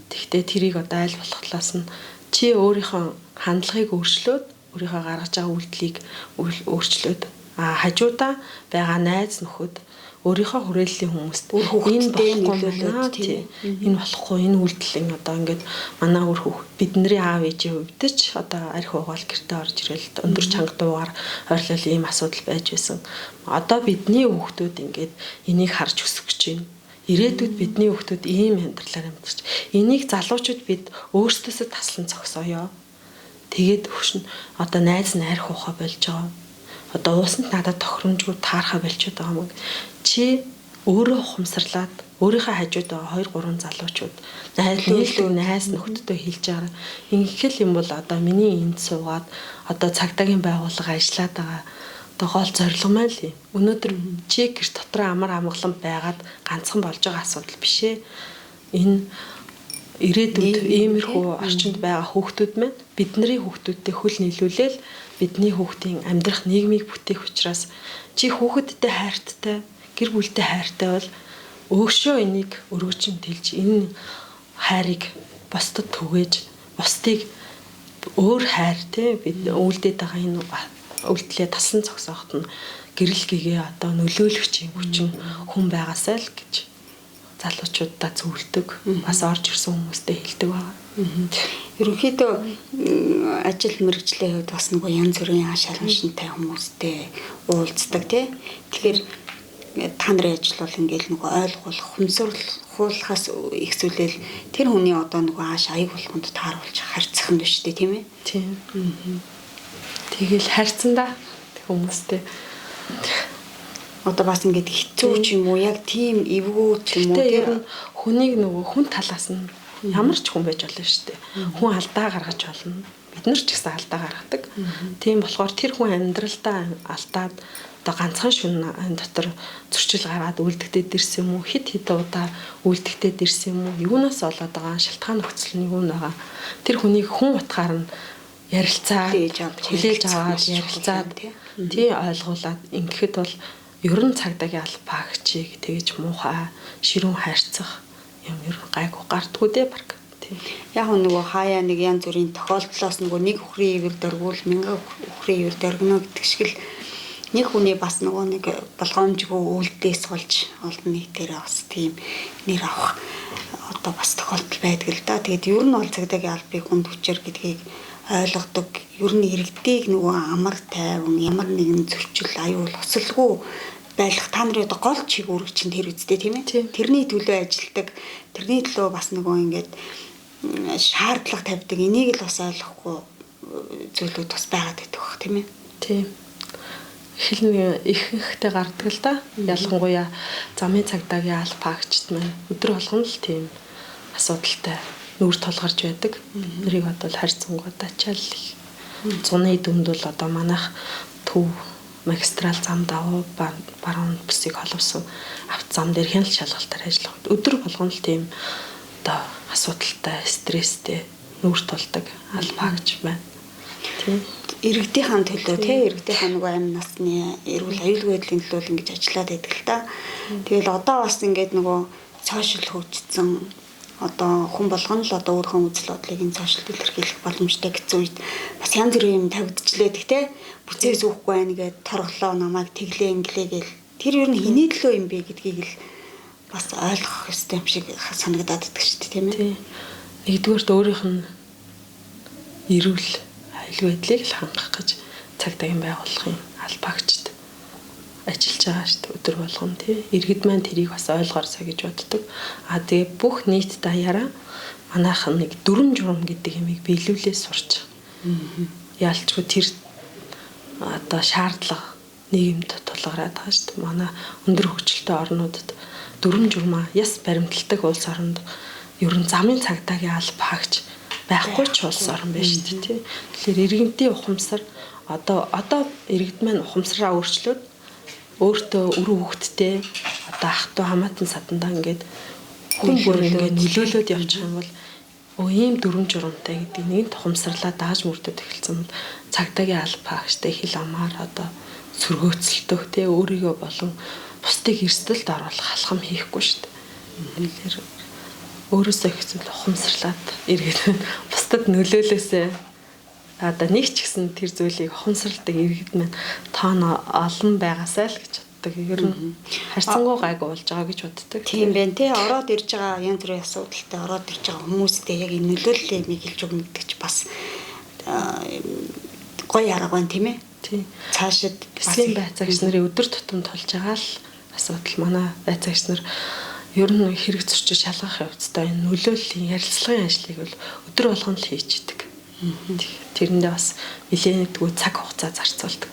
Тэгэхдээ тэрийг одоо аль болох талаас нь чи өөрийнхөө хандлагыг өөрчлөөд өөрийнхөө гаргаж байгаа үйлдэлийг өөрчлөөд хажуудаа байгаа найз нөхөд өөрийнхөө хүрээллийн хүмүүст энэ болохгүй энэ болохгүй энэ үйлдэл одоо ингээд манай өөр хүүхд бидний аав ээжийн хувьд ч одоо арх угаал гэртээ орж ирэл өндөр чанга дуугаар ойрлол ийм асуудал байж байсан. Одоо бидний хүүхдүүд ингээд энийг харж өсөх гэж байна. Ирээдүйд бидний хүүхдүүд ийм амьдралаар амьдарч энийг залуучууд бид өөрсдөөсөө таслан зогсооё. Тэгээд хөшин одоо найз нь арх ухаа болж байгаа. Одоо уусанд надад тохиромжгүй таархаа болчиход байгаа юм. Чи өөрөө ухамсарлаад өөрийнхөө хажууд байгаа 2 3 залуучууд найз нөхдөдөө хэлж байгаа. Ингэхэл юм бол одоо миний энд суугаад одоо цагдаагийн байгууллага ажиллаад байгаа. Одоо гол зорилго маань л юм. Өнөөдөр чи гэр дотор амар амгалан байгаад ганцхан болж байгаа асуудал биш ээ. Энэ ирээдүйд иймэрхүү орчинд байгаа хүүхдүүд маань бидний хүүхдүүдтэй хөл нийлүүлээл бидний хүүхдийн амьдрах нийгмийг бүтээх учраас чи хүүхэдтэй хайртай гэр бүлтэй хайртай бол өөгшөө энийг өргөжин тэлж энэ хайрыг бусдад түгээж бусдыг өөр хайр те бид үйлдээд байгаа энэ үйлдэлээ таслан зогсоохот нь гэрэл гэгээ одоо нөлөөлөгчийн хүчин хүн байгаасай л гэж залуучуудаа зөвлөдөг бас орж ирсэн хүмүүстэй хэлдэг байгаа. Ерөнхийдөө ажил мэргэжлийн хувьд бас нөгөө янз бүрийн шалгамшинтай хүмүүстэй уулздаг тий. Тэгэхээр та нарын ажил бол ингээл нөгөө ойлгуулах, хүнсвэрлэхээс их зүйлэл тэр хүний одоо нөгөө ааш аяг болгонд тааруулж харьцах нь шүү дээ тийм ээ. Тийм. Тэгэл харьцандаа хүмүүстэй одоо бас ингээд хэцүү ч юм уу яг тийм эвгүй ч юм уу тэр хүнийг нөгөө хүн талаас нь ямар ч хүн байж болно шүү дээ. Хүн алдаа гаргаж болно. Бид нар ч гэсэн алдаа гаргадаг. Тийм болохоор тэр хүн амьдралдаа алдаад одоо ганцхан шөнө энэ дотор зөрчил гараад үлдэгдээд ирсэн юм уу? Хит удаа үлдэгдээд ирсэн юм уу? Юунаас болоод байгаа шалтгаан нөхцөл нь юу нэгаа? Тэр хүнийг хүн утгаар нь ярилцаад хүлээж аваад ярилцаад тий ойлгуулад ингэхэд бол ер нь цагдаагийн албаагчийг тэгж муухай ширүүн хайрцах юм ер нь гайгүй гардггүй дээ баг. Яг нөгөө хаяа нэг янз бүрийн тохиолдлоос нөгөө нэг үхрийн ивэр дөрвөл мянган үхрийн ивэр дөргөнө гэдэг шиг л нэг хүний бас нөгөө нэг болгоомжгүй үйлдэлээс болж олдны дээр бас тийм нэр авах одоо бас тохиолдол байдаг л да. Тэгээд ер нь бол цагдаагийн албыг хүнд хүчээр гэдгийг ойлгодог. Ер нь иргэдийг нөгөө амар тайван ямар нэгэн зөрчил аюул осолгүй байлах та нарын одоо гол чиг үүрэг чинь тэр үстэй тийм ээ. Тэрний төлөө ажилдаг. Тэрний төлөө бас нөгөө ингээд шаардлага тавьдаг. Энийг л бас ойлгохгүй зүйлүүд бас байгаад байдаг бах тийм ээ. Тийм. Эхлэн ихэнхдээ гардаг л да. Ялангуяа замын цагдаагийн албаагчд маань өдөр болгон л тийм асуудалтай нүүр толгарч байдаг. Нэрийг бодвол харьцангуйдаа ачаал их. Зуны дүнд бол одоо манайх төв магистрал зам давуу баруун бүсийг холбосон авто зам дээр хяналт шалгалтаар ажиллах. Өдөр болгон л тийм одоо асуудалтай, стресстэй нүүр тулдаг албаагч байна. Тийм. Иргэдийнхэн төлөө тий иргэдийнхэн нөгөө амь насны эрүүл аюулгүй байдлын төлөө ингэж ажиллаад байдаг л та. Тэгэл одоо бас ингээд нөгөө сошиал хөгжсөн одоо хүн болгоно л одоо өөрийнхөө үзэл бодлыг энэ сошиал илэрхийлэх боломжтой гэсэн үед бас янз бүрийн юм тавигдчихлээ тий. Бүцээс уухгүй байна гэд торглоо намайг тэглээ инглээ гэл тэр ер нь хэний төлөө юм бэ гэдгийг л бас ойлгох ёстой юм шиг санагдаад идэх шүү дээ тийм ээ. Нэгдүгээрт өөрийнх нь эрүүл аюулгүй байдлыг л хангах гэж цагдаагийн байгууллагын албаагчд ажиллаж байгаа шүү дээ өдөр болгон тий. Иргэд маань тэрийг бас ойлгоорсоо гэж боддог. Тэгээ бүх нийт даяараа манайхан нэг дүрм журам гэдэг юмыг биелүүлээ сурч. Яалчгүй тэр одоо шаардлага нийгэмд тулгараад байгаа шүү дээ. Манай өндөр хөгжилтэй орнуудад дүрм журмаа яс баримталдаг улс оронд ер нь замын цагдаагийн алба хаагч байхгүй ч улс орн байна шүү дээ, тий. Тэгэхээр иргэнтийн ухамсар одоо иргэд маань ухамсараа өөрчлөөд өөртөө өрөө хөвгттэй одоо ах トゥ хамаатан садандаа ингээд хүн бүр ингээд нөлөөлөд явчих юм бол ийм дүрм журамтай гэдэг нэг тухамсарлаа дааж мөрдөд эхэлсэн бол цагдаагийн алба хаагчтай хил амаар одоо сөргөөцөлтөх тий өөрийгөө болон бусдыг эрсдэлд оруулах халхам хийхгүй шүү дээ. Тэгэхээр өөрөөсөө их зүйл ухамсарлаад иргэд бусдад нөлөөлөөсөө одоо нэг ч гэсэн тэр зүйлийг ухамсарладаг иргэд маань тоон олон байгаасаа л гэж боддог. Ер нь харьцангуй гайгүй болж байгаа гэж боддог. Тийм байна тий. Ороод ирж байгаа янз бүрийн асуудалтай ороод ирж байгаа хүмүүстэй яг энэ нөлөөллөө нэг хэлж өгнө гэдэг ч бас гоё арга байна тийм ээ. Тийм. Цаашид бэлгийн байцаагч нарын өдөр тутам тулж байгаа л асуудал манай байцаагч нар ер нь хэрэг зөрчил шалгах явцдаа энэ нөлөөллийн ярилцлагын ажлыг бол өдөр болгон л хийж идэг. Тэрэндээ бас нэлээдгүй цаг хугацаа зарцуулдаг.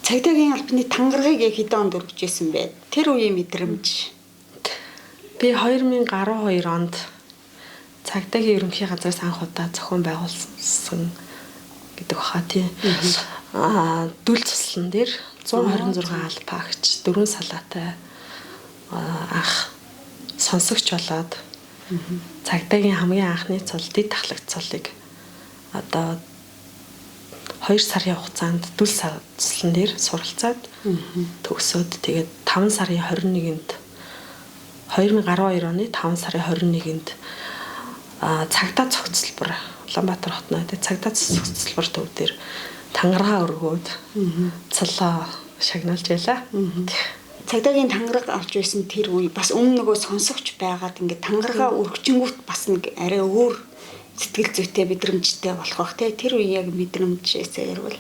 Цагдаагийн албаны тангаргийг яг хэдэн онд өргөжсэн бэ? Тэр үеийн мэдрэмж. Би 2012 онд цагдаагийн ерөнхий газраас анх удаа зохион байгуулсан гэдэг баха тий. Дүл цуслан дээр 126 алба хаагч 4 салаатай анх сонсогч болоод цагдаагийн хамгийн анхны цол дэд тахлагч цолыг одоо 2 сарын хугацаанд дүл цуслан дээр суралцаад төгсөөд тэгээд 5 сарын 21-нд 2012 оны 5 сарын 21-нд цагдаа цогцлбор Улаанбаатар хотноо цагдаа цогцлбор төв дээр тангараа өргөөд цолоо шагналж байлаа. Цагдаагийн тангараг авч байсан тэр үе бас өмнө нөгөө сонсогч байгаад ингээд тангараа өргөжингүүт бас нэг арай өөр сэтгэл зүйтэй мэдрэмжтэй болох бах тий. Тэр үе яг мэдрэмжээсээ ярил.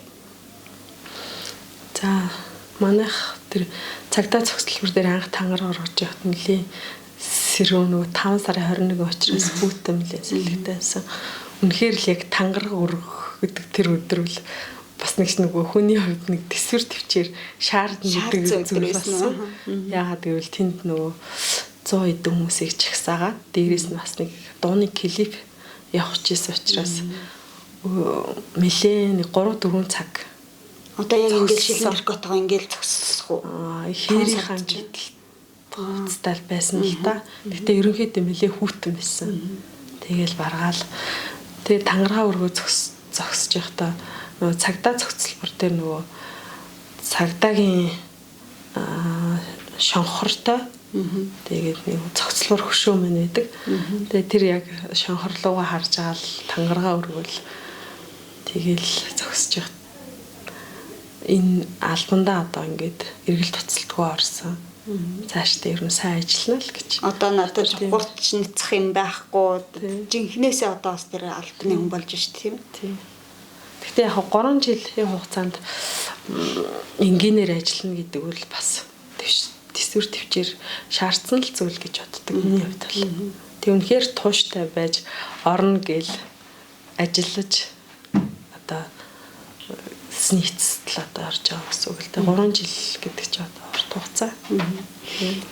За манайх тэр цагдаа цогцлбор дээр анх тангараа өргөж явахт нэлээ сэрүүн нөгөө 5 сарын 21 учраас бүтэн мэлээ сэлгдээсэн. Үнэхээр л яг тангараг өргөх гэдэг тэр өдөр бол бас нөгөө хүний хувьд нэг төсвөр төвчээр шаардна гэдэг зүйл болсон. Яагаад гэвэл тэнд нөгөө 100 хэдэн хүмүүсийг чагсаагаад дээрээс нь бас нэг дууны клип явуулчихсан учраас нэлээ нэг 3-4 цаг. Одоо яг ингээд шилэн наркотикоо ингээд зогсох уу? Хэрийн хамжилт хуцтай байсан л да. Гэтэ ерөнхийдөө нэлээ хүүтэн байсан. Тэгэл баргаал. Тэгээ тангараа өргөө зогсож явахдаа нөгөө цагдаа цогцлбор дээр нөгөө цагдаагийн шонхортой тэгээд нэг цогцлбор хөшөө мэн байдаг. Тэгээд тэр яг шонхорлуугаа харж байгаа л тангараа өргөөл тэгэл зогсож явах. Энэ албандаа одоо ингээд эргэл туцалтгүй орсон. Цаашдаа ер нь сайн ажиллана л гэж. Одоо надад гурч нэцэх юм байхгүй. Жинхнээсээ одоо бас тэр албаны хүн болж шүү дээ тийм. Гэхдээ яг 3 жилийн хугацаанд энгийнээр ажиллана гэдэг бол бас төсвөр төвчээр шаардсан л зүйл гэж боддог миний хувьд бол. Тэг үнэхээр тууштай байж орно гэл ажиллаж одоо нийцэл одоо орж байгаа гэсэн үг л дээ. 3 жил гэдэг чинь одоо урт хугацаа.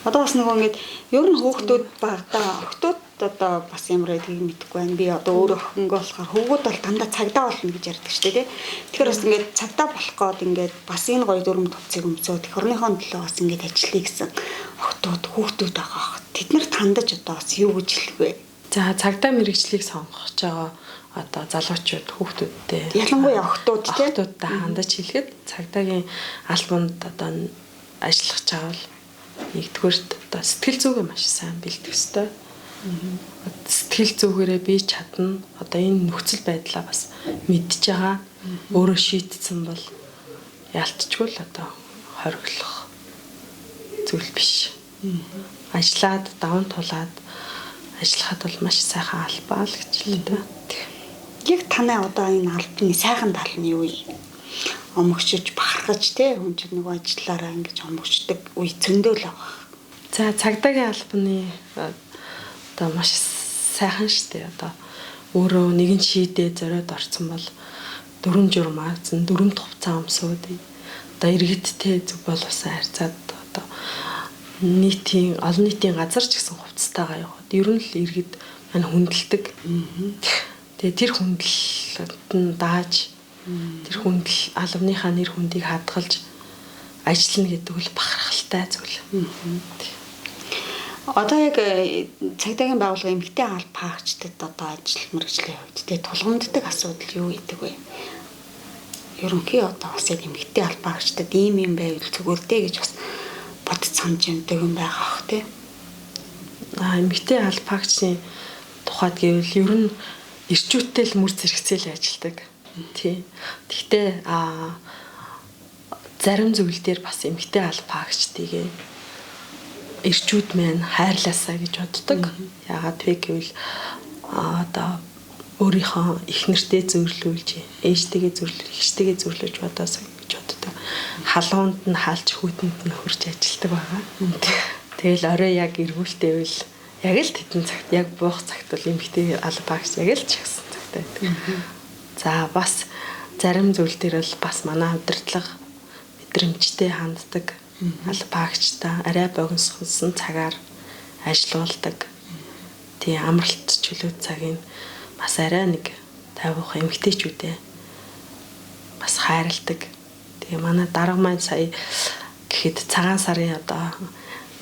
Одоо бас нөгөө ингэж ер нь хүүхдүүд багтаа охтууд одоо бас ямар байдгийг мэдэхгүй байна. Би одоо өөрөө охингоо болохоор хөвгүүд бол дандаа цагдаа болно гэж ярьдаг шүү дээ. Тэгэхээр бас ингэж цагдаа болох гээд ингэж бас энэ гоё дүрм төвцийг өмсөөд эх орныхон төлөө бас ингэж ажиллая гэсэн охтууд хүүхдүүд байгаа. Тэд нарт хандаж одоо бас юу гэж хэлэх вэ? За цагдаа мэргэжлийг сонгож байгаа одоо залуучууд хүүхдүүдтэй ялангуяа охтуудтай хандаж хэлэхэд цагдаагийн албанд одоо ажиллах чаавал нэгдүгээрт одоо сэтгэл зүгээ маш сайн бэлдэх ёстой. Сэтгэл зүгээрээ би чадна. Одоо энэ нөхцөл байдлаа бас мэдж байгаа. Өөрөө шийдсэн бол ялцчгүй л одоо хориглох зүйл биш. Ажлаад даван тулаад ажиллахад бол маш сайхан албаа л гэж хэлдэг. Яг танай одоо энэ албаны сайхан тал нь юу вэ? Омогчж бахархаж те хүн чинь нөгөө ажиллаараа ингэж омогчдаг үе зөндөөл байгаа. За цагдаагийн албаны одоо маш сайхан штэ одоо өөрөө нэгэн шийдээ зориод орсон бол 4 журам аазан 4 дахь хугацаа өмсөөд одоо иргэдтэй зүг боловсон харьцаад одоо нийтийн олон нийтийн газар ч гэсэн хувцастайгаа яваад ер нь л иргэд мань хүндэлдэг. Тэгээ тэр хүндлэлд нь дааж тэр хүндэл албаныхаа нэр хүндийг хадгалж ажиллана гэдэг бол бахархалтай зүйл. Одоо яг цагдаагийн байгууллага эмэгтэй албаагчдад одоо ажил мэргэжлийн хувьд тэгээ тулгамддаг асуудал юу гэдэг вэ? Ерөнхий одоо бас яг эмэгтэй албаагчдад ийм байвал зүгээр дээ гэж бас бодож санаж юмдаг юм байгаа ах тий. Эмэгтэй албаагчийн тухайд гэвэл ер нь ирчүүттэй л мөр зэрэгцээл ажилладаг. Тий. Гэхдээ зарим зүйл дээр бас эмэгтэй албаагчдыг ирчүүд маань хайрлаасаа гэж боддог. Яагаад вэ гэвэл одоо өөрийнхөө их нэртэй зөвлөлүүлж, ээжтэйгээ зөвлөж, ихтэйгээ зөвлөж бодоосаа гэж боддог. Халуунд нь хаалж хүүтэнд нь хурж ажилладаг байгаа. Тэгэл орой яг эргүүлтэйвэл яг л тэтэн цагт яг буух цагт бол эмэгтэй албаагч яг л чагсан цагтай байдаг. За бас зарим зүйл дээр бол бас манай удирдлага мэдрэмжтэй ханддаг. Албаагчтай арай богиносхон цагаар ажилуулдаг. Тэгээ амралт чөлөө цагийн бас арай нэг тавих эмгтээчүүдээ бас хайрладаг. Тэгээ манай дарга маань сая гэхэд цагаан сарын одоо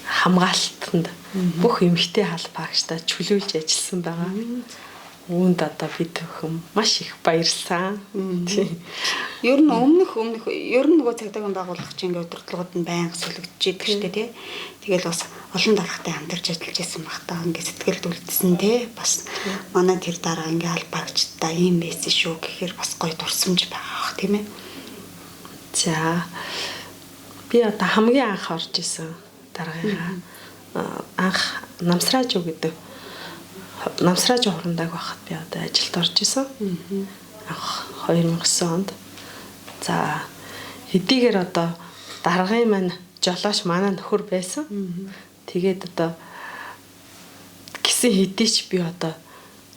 хамгаалтанд бүх эмгтээ албаагчтай чөлөөлж ажилласан байгаа. Үүнд одоо бид бүхэн маш их баярлсан. Ер нь ер нь нөгөө цагдаагийн байгууллагын удирдлагууд нь байнга сүлэгдэж идэг шүү дээ тий. Тэгэл бас олон даргатай хамтарч ажиллаж байсан баг таа ингээд сэтгэлд үлдсэн тий. Бас манай тэр дараа ингээд албаагчдаа ийм байсан шүү гэхээр бас гоё дурсамж байгаа бах тийм ээ. За би одоо хамгийн анх орж исэн даргаагаа анх намсрааж юу гэдэг намсрааж хурандаг байхад би одоо ажилд орж исэн. Анх 2009 онд. За хэдийгээр одоо даргын маань жолооч манай нөхөр байсан. Тэгээд одоо гисэн хэдийч би одоо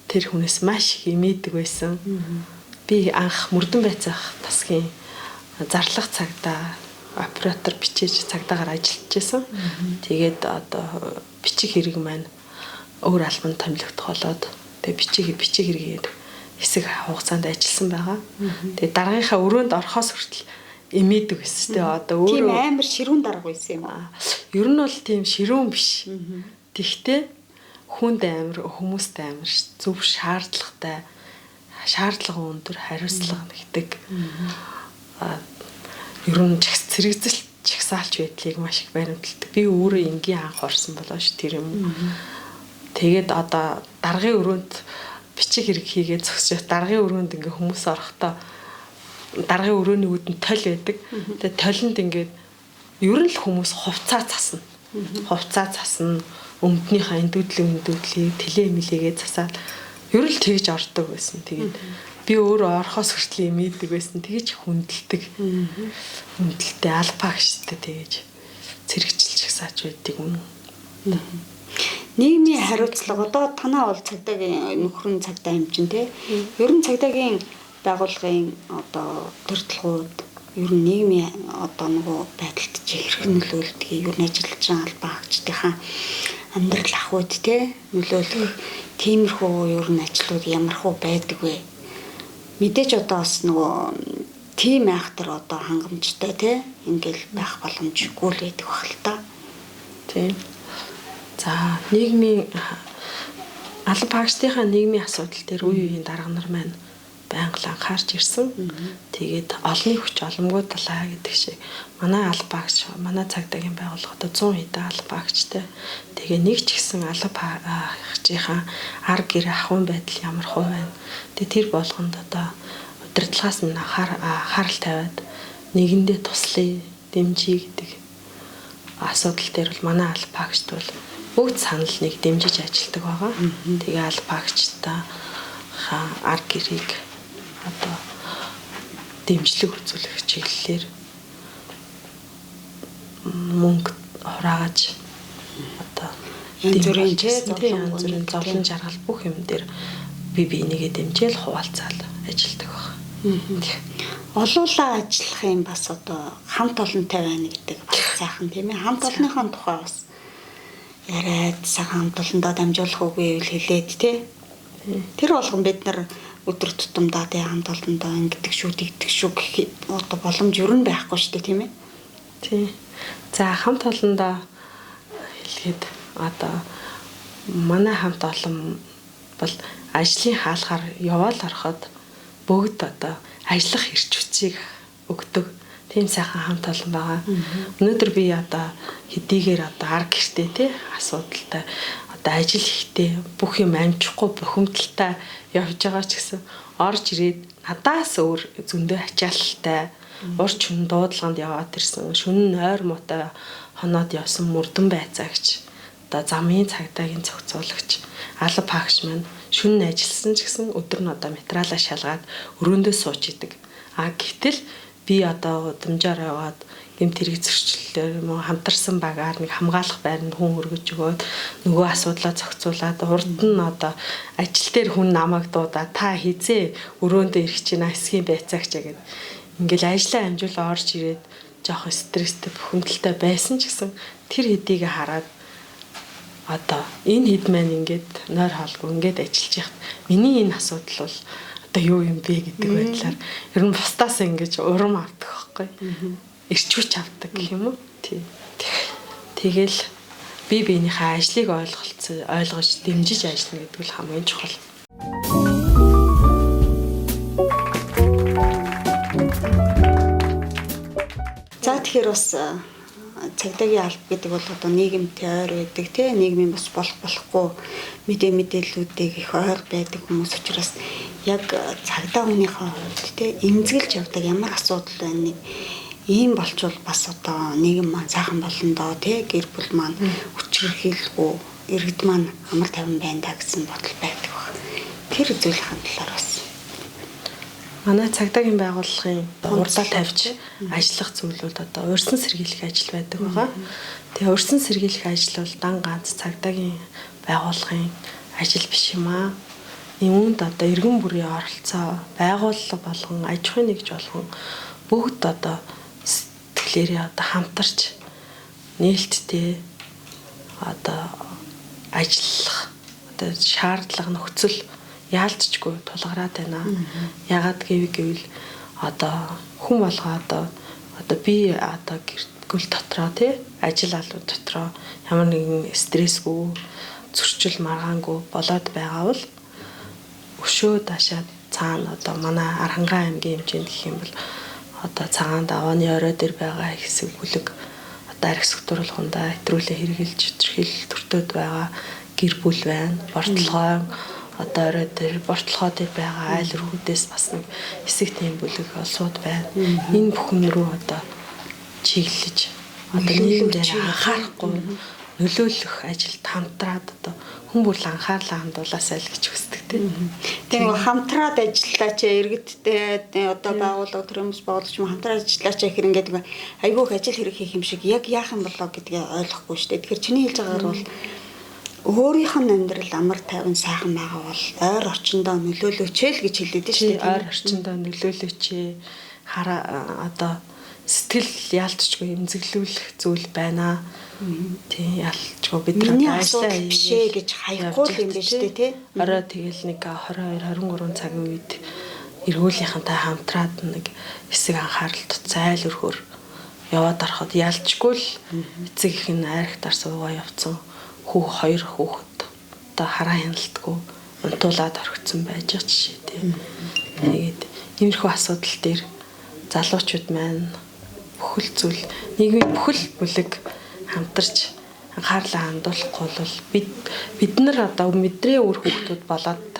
тэр хүнээс маш их имээдэг байсан. Би анх Мөрдөн байцаах тасгийн зарлах цагдаа оператор бичиж цагдаагаар ажиллаж байсан. Тэгээд одоо бичих хэрэг маань өөр албанд томилогдох болоод тэгээ бичих хэрэгээр хэсэг хугацаанд ажилласан байгаа. Тэгээ даргынхаа өрөөнд орхоос хүртэл имээдэг байсан шүү дээ. Одоо өөрөө тийм амар ширүүн дарга байсан юм аа. Ер нь бол тийм ширүүн биш. Тэгтээ хүнд амар, хүмүүст амар зөв шаардлага өндөр хариуцлага нэгдэг. Ер нь зэрэгцэлт чагсаалч байдлыг маш их баримталдаг. Би өөрөө энгийн анх орсон болоо ш тэр юм. Тэгээд одоо даргын өрөөнд бичих хэрэг хийгээд зогсож даргын өрөөнд ингээ хүмүүс орохдоо даргын өрөөний үүдэн толь байдаг. Тэгээд толинд ингээд ер нь л хүмүүс хувцаа засна. Өмднийхаа эндүүдлийг тэлээ мэлээгээ засаад ер нь л тэгж ордог байсан. Тэгээд би өөрөө орхоос хүртэл имээдэг байсан. Тэгэж хүндэлдэг. Хүндэлтэй албаагчтай тэгэж цэрэгжилж гисаач байдаг юм. Нийгмийн хариуцлага одоо танаа бол цагдаагийн нөхрөн цагдаа юм чинь тий. Ер нь цагдаагийн байгууллагын одоо төрөлхүүд ер нь нийгмийн одоо нөгөө байдалд чи хэрхэн нөлөөлдөг ер нь ажиллаж байгаа албаагчдынхаа амьдрал ахуйд тий нөлөөлөх тиймэрхүү ер нь ажлууд ямархуу байдаг вэ? Мэдээж одоо бас нөгөө тим айхтар одоо хангамжтай тий ингээл байх боломжгүй л байдаг бах л та. Тийм. За нийгмийн албаагчдынхаа нийгмийн асуудал дээр үе үеийн дарга нар маань байнга анхаарч ирсэн. Тэгээд олонний хүч оломгүй талаа гэдэг шиг манай албаагч, манай цагдаагийн байгууллагад 100 хэдэн албаагчтай. Тэгээ нэг ч гэсэн албаагчийнхаа ар гэр ахуйн байдал ямар хувь байна. Тэгээ тэр болгонд одоо удирдлагаас нь анхаарал тавиад нэгэндээ туслая, дэмжиж гэдэг асуудал дээр бол манай албаагчд бол бүгд санал нэг дэмжиж ажилладаг байгаа. Тэгээ албаагчдаа ар гэрийг одоо дэмжлэг үзүүлэх чиглэлээр мөнгө хураагаж одоо янз бүрийн зовлон жаргал бүх юм дээр би энийгээ дэмжээл хуваалцаал ажилладаг байна. Олуулаа ажиллах юм бас одоо хамт олонтой байна гэдэг бас сайхан тийм ээ. Хамт олонныхон тухай бас яриад сайхан хамт олондоо дамжуулах үгүй гэвэл хэлээд тий. Тэр болгон бид нар өдөр тутамдаа тий хамт олондоо ингэдэг шүү, тэгдэг шүү гэхэд одоо боломж юу нь байхгүй шүү дээ тийм ээ. Тий. За хамт олондоо хэлгээд одоо манай хамт олон бол ажлын хаалгаар яваал ороход бүгд одоо ажиллах эрч хүчийг өгдөг. Тийм сайхан хамт олон байгаа. Өнөөдөр би одоо хэдийгээр одоо ар гэртээ тий асуудалтай одоо ажил ихтэй бүх юм амжихгүй бухимдалтай явж байгаа ч гэсэн орж ирээд надаас өөр зөндөө ачаалттай урч хүн дуудлаганд яваад ирсэн. Шөнө нь ойр муутай хоноод явсан мөрдөн байцаагч одоо замын цагдаагийн зохицуулагч алба паагч маань шөнө ажилласан ч гэсэн өдөр нь одоо материалаа шалгаад өрөөндөө сууж идэг. Гэтэл би одоо удамжаар яваад гэмт хэрэг зөрчлөлөөр мөн хамтарсан багаар нэг хамгаалах байранд хүн өргөж өгөөд нөгөө асуудлаа зохицуулаад урд нь одоо ажил дээр хүн намайг дуудаа та хизээ өрөөндөө ирэх чинь эсхийн байцаагч гэдэг. Ингээл ажлаа амжуулаа орж ирээд жоохон стресстэй бухимдалтай байсан ч гэсэн тэр хэдийг хараад одоо энэ хэд маань ингээд нойр хаалгүй ингээд ажиллаж яхад миний энэ асуудал бол одоо юу юм бэ гэдэг байдлаар ер нь бусдаас ингэж урам авдаг байхгүй. Ирч хүч авдаг гэх юм уу? Тий. Тэгэл би биенийхээ ажлыг ойлгож дэмжиж ажиллана гэдэг л хамгийн чухал. За тэгэхээр бас цагдаагийн алба гэдэг бол одоо нийгэмтэй ойр байдаг тийм нийгмийн бас болохгүй мэдээллүүдийг их ойр байдаг хүмүүс учраас яг цагдаа хүнийхээ хувьд тийм эмзэглэж явдаг ямар асуудал байна нэг ийм болчвол бас одоо нийгэм маань сайхан болно доо тийм гэр бүл маань хүчирхийлгүй иргэд маань амар тайван байна да гэсэн бодол байдаг баг. Тэр зүйлийн талаар бас манай цагдаагийн байгууллагын урдаа тавьж ажиллах зүйлүүд одоо урьдсан сэргийлэх ажил байдаг байгаа. Тэгээ урьдсан сэргийлэх ажил бол дан ганц цагдаагийн байгууллагын ажил биш юм аа. Үүнд одоо иргэн бүрийн оролцоо, байгууллага болгон, аж ахуйн нэгж болгон бүгд одоо сэтгэлээрээ одоо хамтарч нээлттэй одоо ажиллах одоо шаардлага нөхцөл яалтчгүй тулгараад байна. Ягаад гэвэл одоо хүн болгоо одоо би одоо гэргүүл дотроо тий ажил албад дотроо ямар нэгэн стрессгүй зөрчил маргаангүй болоод байгаа бол өшөө дашаад цаана одоо манай Арангаан аймгийн хэмжээнд гэх юм бол одоо цагаан давааны орой дээр байгаа хэсэг бүлэг одоо архитектурал хундаа хэтрүүлээ хэрэгжилж хэтэрхийлэл төртөөд байгаа гэр бүл байна. Бортлогоо одоо орой дээр бортлогоо дээр байгаа айл өрхүүдээс бас нэг хэсэг тийм бүлэг олсууд байна. Энэ бүхэн рүү одоо чиглэж одоо нийгэм дээр анхаарахгүй нөлөөлөх ажилд хамтраад одоо хүн бүр анхаарлаа хандуулаасай л гэж хүсдэг тийм. Тэгээ хамтраад ажиллаач иргэдтэй одоо байгууллага төрөмс боолж юм хамтраад ажиллаач гэхэр ингээд айгүйх ажил хэрэг хийх юм шиг яг яах юм болоо гэдгийг ойлгохгүй шүү дээ. Тэгэхээр чиний хэлж байгаагаар бол өөрийнх нь амьдрал амар тайван сайхан байгаа бол ойр орчиндөө нөлөөлөөч л гэж хэлээд дээ шүү дээ. Ойр орчиндөө нөлөөлөөч одоо сэтгэл яалтчгүй эмзэглүүлэх зүйл байна. Тийм ялчгүй бид нар ажиллаа бишээ гэж хаяхгүй юм биш үү те. Орой тэгэл нэг 22 23 цагийн үед эргүүлийнхэнтэй хамтраад нэг хэсэг анхаарал туцайл өрхөөр яваад ороход ялчгүй л эцэг их нь айрхтар суугаа явцсан хоёр хүүхэд одоо хараа хяналтгүй унтуулаад орхицсан байж байгаа жишээ тийм. Тэгээд иймэрхүү асуудал дээр залуучууд маань бүхэл зүйл нийгмийн бүхэл бүлэг хамтарч анхаарлаа хандуулахгүй бол бид нар одоо мэдрээ өөр хүүхдүүд болоод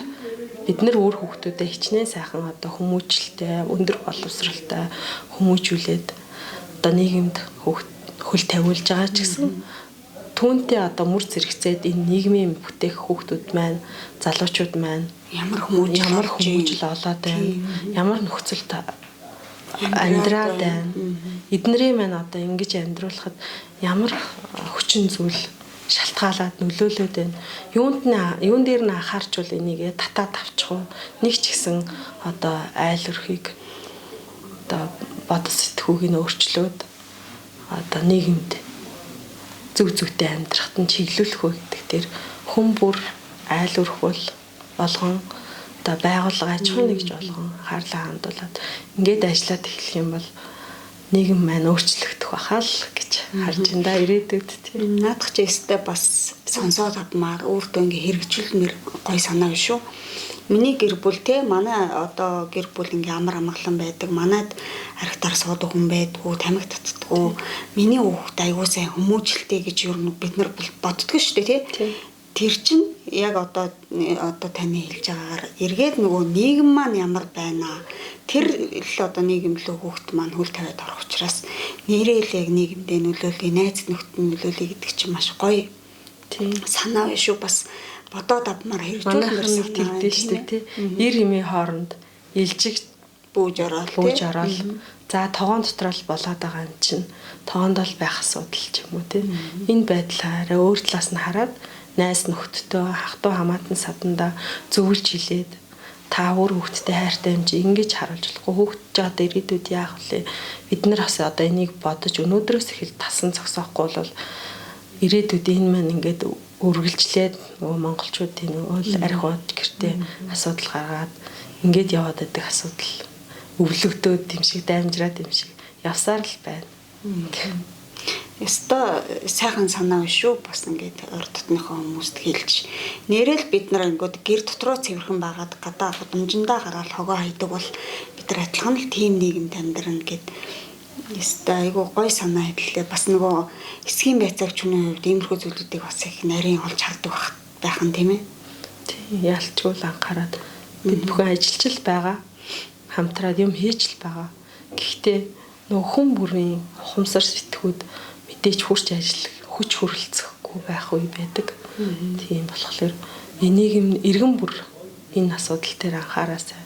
бид нар өөр хүүхдүүдэд хичнээн сайхан одоо хүмүүжлтэй өндөр боловсралтай хүмүүжүүлээд одоо нийгэмд хөл тавиулж байгаа ч гэсэн түүнтэй одоо мөр зэрэгцээд энэ нийгмийн бүтээх хүүхдүүд маань залуучууд маань ямар хүмүүжил олоод байна, ямар нөхцөлд амьдраад байна. Эднэрийн маань одоо ингэж амьдруулахад ямар хүчин зүйл шалтгаалаад нөлөөлөд байна. Юун дээр нь анхаарчвал энийг татаад авчих уу? Нэг ч гэсэн одоо айл өрхийг одоо бодос сэтгүүг нь өөрчлөөд одоо нийгэмд зүг зүгтэй амьдрахад нь чиглүүлэх үү гэдэг дээр хүн бүр айл өрх болгон одоо байгууллага аж ахуйн нэгж болгон хаарлаа хандуулаад ингээд ажиллаад эхлэх юм бол нийгэм маань өөрчлөгдөх бахаа л гэж харж байна да ирээдүйд тийм. Наадах ч өстэй бас сонсоод авмаар өөртөө ингээ хэрэгжүүлмээр гой санаа биш үү? Миний гэр бүл те манай одоо гэр бүл ингээ амар амгалан байдаг. Манайд архитаар суудаг хүн байдгүй, тамхи татдаггүй. Миний хүүхэд аягүй сайн хүмүүжлтэй гэж юу бид нар боддгоо шүү дээ те. Тэр чинь яг одоо таны хэлж байгаагаар эргээд нөгөө нийгэм маань ямар байна. Тэр л одоо нийгэм лөө хүүхэд маань хөл тавиад орох учраас нэрэл яг нийгэмдээ нөлөөлөе, найз нөхдөд нөлөөлөе гэдэг чинь маш гоё. Тийм санаа биш үү бас бодоод авмаар хэрэгжүүлмээр санагддаг шүү дээ тий. Ир хэмээ хооронд илжиг бууж ороод. За тогоон дотор л болоод байгаа юм чинь тогоонд л байх асуудал ч юм уу тий. Энэ байдлаараа өөр талаас нь хараад найз нөхдөдөө хахтуу хамаатан саданда зөвлөж хэлээд та өөр хүүхдтэй хайртай юм чи ингэж харуулж болохгүй хүүхд ч одоо ирээдүйд яах вэ? Бид нар бас одоо энийг бодож өнөөдрөөс эхэл тасан зогсоохгүй бол ирээдүйд энэ маань ингээд үргэлжлээд нөгөө монголчуудын нөгөө арх бод гэртээ асуудал гаргаад ингээд яваад байдаг асуудал өвлөгдөөд юм шиг дамжраад юм шиг явсаар л байна. Яста сайхан санаа биш үү? Бас ингээд урд дотныхоо хүмүүст хэлж. Нэрэл бид нар ингээд гэр дотроо цэвэрхэн байгаад гадаа гудамжиндаа гараад хогоо хайдаг бол бид нар адилхан л тийм нийгэмд амьдрна гэд. Яста айгу гой санаа хэллээ. Бас нөгөө эсхийн байцаагч хүний хувьд иймэрхүү зүйлүүдийг бас их нарийн олж хардаг байх нь тийм ээ. Тийм ялчгүй л анхаарад бид бүхэн ажиллаж л байгаа. Хамтраад юм хийж л байгаа. Гэхдээ нөгөө хүн бүрийн ухамсар сэтгүүд мэдээж хурц ажиллах, хүч хөрөлцөхгүй байх үе байдаг. Тийм болохоор энийг иргэн бүр энэ асуудал дээр анхаараасай.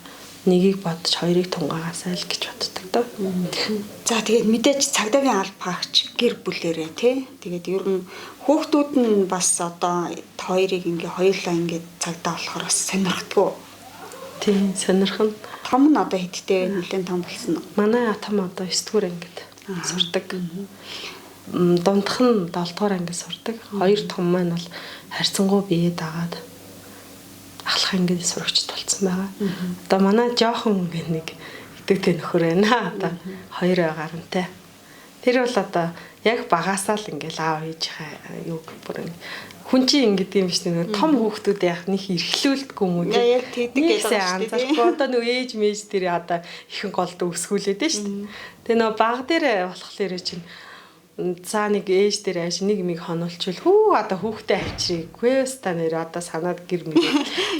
Нэгийг бодож хоёрыг тунгаагаасай л гэж боддог доо. За тэгээд мэдээж цагдаагийн албаагч гэр бүлэрээ тий. Тэгээд ер нь хүүхдүүд нь бас одоо хоёрыг ингээ хоёулаа ингээ цагдаа болохоор бас сонирхдаггүй. Тийм сонирхно. Том нь одоо хэдтэй нэлээд том болсон. Манай том одоо 9 дугаар ангид сурдаг. Дундх нь 7 дугаар ангид сурдаг. Хоёр том маань бол харьцангуй бие дагаад ахлах ангид сурагчд болсон байгаа. Одоо манай жоохон нэг идэвхтэй нөхөр байна. Одоо 2 гарантай. Тэр бол одоо яг багасаа л ингээл аав хийж юу бүр хүн чинь ингэдэг юм биш нэг том хүүхдүүд яг нэг эрхлүүлдэггүй юм уу тийм. Яг тэгдэг гэж байна шүү дээ. Одоо нөгөө ээж мэж тэр одоо ихэн голд өсгүүлээд дээ шүү дээ. Тэгээ нөгөө баг дээр болохоор чинь цаа нэг ээж дээр ааш нэг миг хонолчвол хүү одоо хүүхдээ авчирыг квеста нэр одоо санаад гэр мэд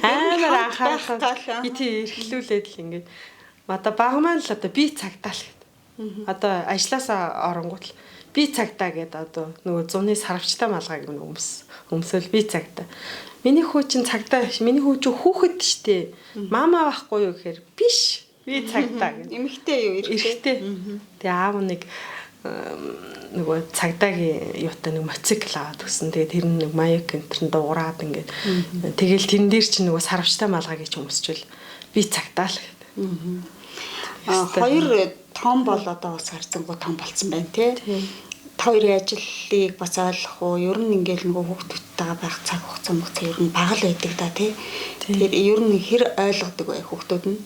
амар анхаарах ити эрхлүүлээд л ингээд одоо баг маань л одоо би цагтаа л гэдэг. Одоо ажилласаа оронгууд л би цагтаа гэдэг одоо нөгөө зуны сарвчтай малгайг өмсөөл би цагтаа. Миний хүү чинь цагтаа биш. Миний хүү чинь хүүхэд штэ. Мама байхгүй юу гэхээр биш. Би цагтаа гэдэг. Эмэгтэй юу эрэгтэй. Тэгээ аав нэг нөгөө цагдаагийн юутай нэг мотоцикл аваад өгсөн. Тэгээ тэр нэг маяг энтерн дуураад ингээд тэгэл тэрэн дээр чинь нөгөө сарвчтай малгайг гэж өмсчвөл би цагтаа л гэдэг. Хоёр том бол одоо бас харьцангуй том болсон байна тий. Хоёрын ажлыг бас ойлгох уу? Ер нь ингээл нөгөө хүүхдүүдтэйгээ байх цаг хугацаа ер нь бага л байдаг да тий. Тэгэхээр ер нь хэр ойлгодог бай хүүхдүүд нь?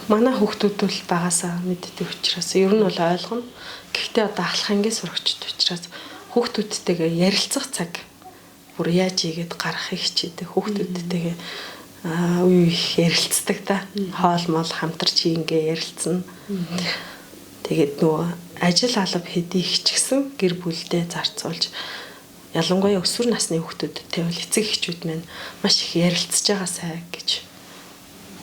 Манай хүүхдүүд бол багасаа мэддэг учраас ер нь бол ойлгоно. Гэхдээ одоо ахлах ангийн сурагчд учраас хүүхдүүдтэйгээ ярилцах цаг бүр яаж игээд гарахыг хичээдэг. Хүүхдүүдтэйгээ үе их ярилцдаг та. Хоол мол хамтарч ингээ ярилцсан. Тэгээд нөгөө ажил алба хэдийх ч гэсэн гэр бүлдээ зарцуулж ялангуяа өсвөр насны хүүхдүүдтэй бол эцэг эхчүүд маань маш их ярилцж байгаасай гэж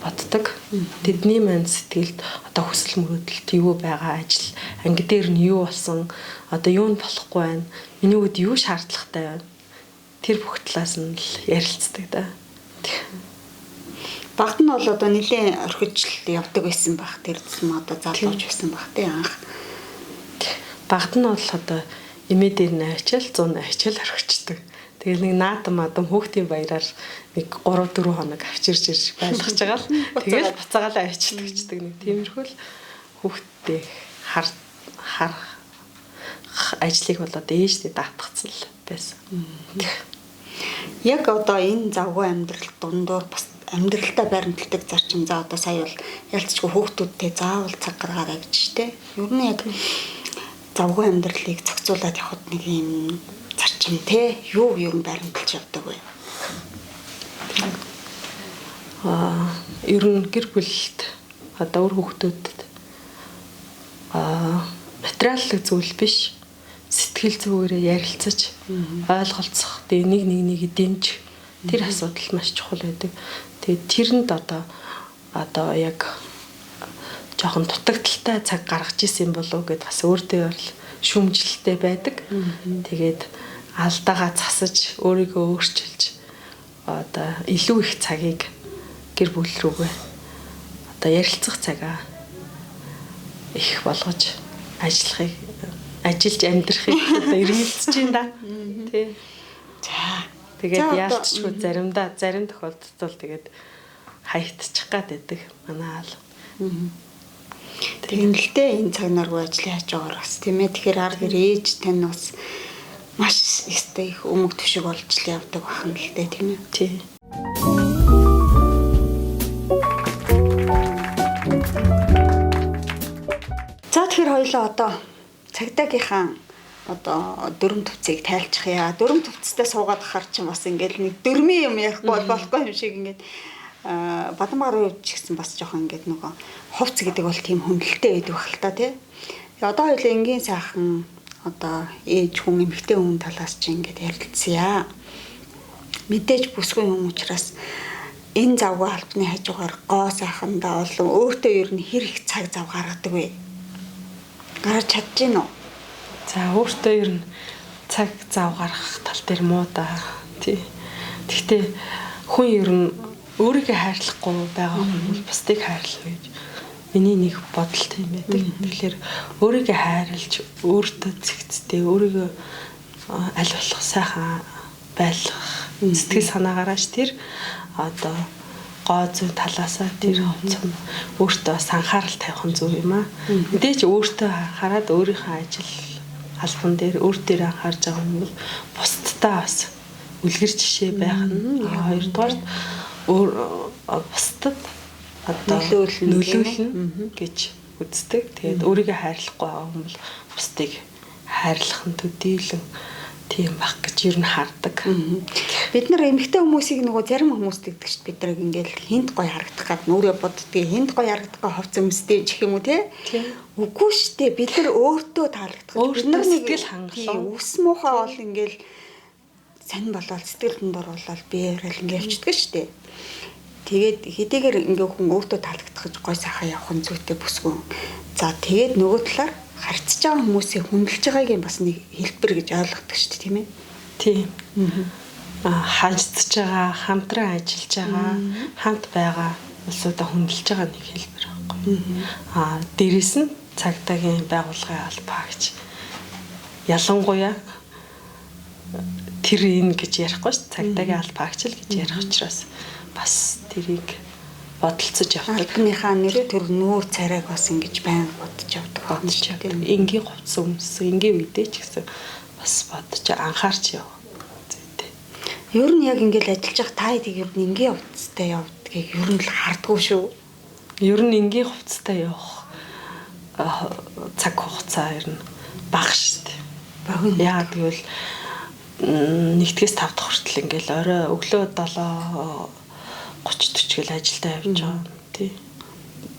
боддог. Тэдний маань сэтгэлд одоо хүсэл мөрөөдөлт юу байгаа, ажил анги дээр нь юу болсон, одоо юу нь болохгүй байна, миний үед юу шаардлагатай байна. Тэр бүх талаас нь л ярилцдаг да. Багт нь бол одоо нэлийн орхиж явдаг байсан баг. Тэр зам одоо залууч байсан баг тий анх. Багт нь бол одоо эмээ дээр нь авчаал 100 авчаал орхичдаг. Тэгээд нэг наадам хүүхдийн баяраар нэг 3-4 хоног авчирж ирж байлгаж байгаа л тэгээд буцаагаал авчирдаг нэг тиймэрхүү л хүүхдтэй харах ажлыг бол одоо ээжтэй даатгацсан л байсан. Яг одоо энэ завгүй амьдрал дундуур бас амьдралдаа баримтлагдаг зарчим за одоо сая бол ялцчгүй хүүхдүүдтэй заавал цаг гаргаарай гэж штэ. Ер нь яг завгүй амьдралыг зохицуулаад явахад нэг юм зарчим те юу ер нь баримталж явдаг вэ? Ер нь гэр бүлд одоо өөр хүүхдүүдэд материаллык зүйл биш сэтгэл зүгээрээ ярилцаж ойлголцох тэг нэг дэмж тэр асуудал маш чухал байдаг. Тэгээд тэрэнд одоо яг жоохон дутагдaltaй цаг гаргаж исэн болов гэд бас өөртөө бол шүмжлэлтэй байдаг. Тэгээд алдаагаа засаж өөрийгөө өөрчилж одоо илүү их цагийг гэр бүл рүүгээ одоо ярилцах цагаа их болгож ажиллаж амьдрахыг одоо эргэлзэж байна да. Тий. За тэгээд яалтчгүй зарим тохиолдолд бол тэгээд хаягдчих гад байдаг манай аал. Тэгмэлтэй энэ цаг наргүй ажил яаж байгаагаар бас тийм ээ. Тэгэхээр ар гэр ээж тань бас маш их өмг төшиг болж л явдаг бахан л дээ тийм ээ. Тий. За тэгэхээр хоёлоо одоо цагдаагийнхаа одоо дөрөм төвцийг тайлцчихъя. Дөрөм төвцтэй суугаад ахаар чинь бас ингээл нэг дөрмийн юм ярихгүй болохгүй юм шиг ингээд Бадамбарын үед ч гэсэн бас жоохон ингээд нөгөө хувц гэдэг бол тийм хүндлэлтэй байдаг бахал та тий. Одоо хоёул энгийн сайхан одоо ээж хүн эмэгтэй хүн талаас чинь ингээд ярилцъя. Мэдээж бүсгүй юм учраас энэ завгүй албаны хажуугаар гоо сайхандаа олон өөртөө ер нь хэр их цаг зав гаргадаг вэ? Гарч чадчихна уу? За өөртөө ер нь цаг зав гаргах тал дээр муу да. Тий. Гэхдээ хүн ер нь өөрийгөө хайрлахгүй байгаа хүн бол бусдыг хайрлах гэж миний нэг бодол тийм байдаг. Тэгэхээр өөрийгөө хайрлж, өөртөө зэгцтэй, өөрийгөө аль болох сайхан байлгах сэтгэл санаагаараач тэр одоо гоо зүй талаасаа тэр хувцас өөртөө бас анхаарал тавих нь зөв юм аа. Мэдээж өөртөө хараад өөрийнхөө ажил албан дээр өөр дээр анхаарж байгаа юм бол бусдтай бас үлгэр жишээ байх нь хоёрдугаар өөр бусдад одоо нөлөөлнө гэж үздэг. Тэгээд өөрийгөө хайрлахгүй байгаа хүн бол бусдыг хайрлах нь төдийлөн тийм баг гэж ер нь хардаг. Бид нар эмэгтэй хүмүүсийг нөгөө зарим хүмүүс гэдэг чинь бид нар ингээл хинт гоё харагдах гад нүрээ боддгийг хинт гоё харагдах хувц өмстэй ч гэх юм уу те. Үгүй штэ бид нар өөртөө таалагдах. Бид нар сэтгэл хангалуун үс муухай бол ингээл сонь болоод сэтгэл хөдлөнд оруулаад биеэрэл ингээл явчихдаг штэ. Тэгээд хэдийгээр ингээ хүн өөртөө таалагдах гэж гой сайхан явах нь зүйтэй бүсгүй. За тэгээд нөгөө талаар харьцаж байгаа хүмүүсийг хүндэлж байгаагийн бас нэг хэлбэр гэж ойлгодог шүү дээ тийм ээ. Тийм. Хаждж байгаа, хамтран ажиллаж байгаа, хамт байгаа улсуудаа хүндэлж байгаа нэг хэлбэр байхгүй. Дээрэс нь цагдаагийн байгууллагын албаа гэж ялангуяа тэр энэ гэж ярихгүй шүү. Цагдаагийн албаагч л гэж ярих учраас бас тэрийг бодолцож явдаг. Албаныхаа нэр төр нүүр царайг бас ингэж байн бодож явдаг. Энгийн хувцас өмссөн, энгийн үедээ ч гэсэн бас бодож анхаарч яв. Зүйтэй. Ер нь яг ингэж ажиллаж явах та хэдийг ер нь энгийн хувцастай явдгийг ер нь л хардггүй шүү. Ер нь энгийн хувцастай явах цаг хугацаа ер нь бага шүү дээ. Бага. Яагаад гэвэл 1-5 дахь хүртэл ингээл орой өглөө 7:30-40 гэл ажилдаа явж байгаа. Тий.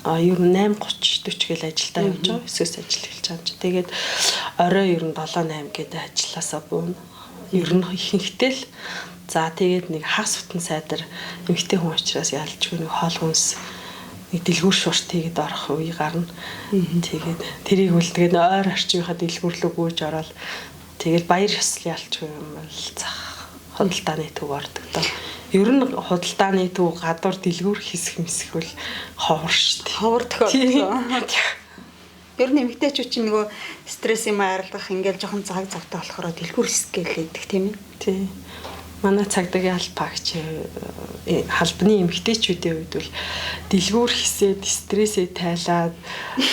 Ер нь 8:30-40 гэл ажилдаа явж байгаа. 9-с ажил эхэлж байгаа юм чи. Тэгээд орой ер нь 7-8 гэдэг ажилласаа бууна. Ер нь ихэнхдээ л за тэгээд нэг хагас бүтэн сайдар эмэгтэй хүн учраас ялчгүй нэг хоол хүнс нэг дэлгүүр шуурт хийгээд орох үе гарна. Тэгээд тэрийг үл тэгээд ойр орчмынхаа дэлгүүрлөө гүйж ороод тэгээд баяр ёслол ялчгүй юм бол зах худалдааны төв ордог доо. Ер нь худалдааны төв гадуур дэлгүүр хэсэг мэсгэл ховор шүү дээ. Ховор тохиолдсон. Ер нь эмэгтэйчүүд чинь нөгөө стресс юм арилгах ингээл жоохон цаг завтай болохоор дэлгүүр скейл гэдэг тийм ээ. Тий. Манай цагдаагийн албагч халбаны эмэгтэйчүүдийн үед бол дэлгүүр хийсээд стрессээ тайлаад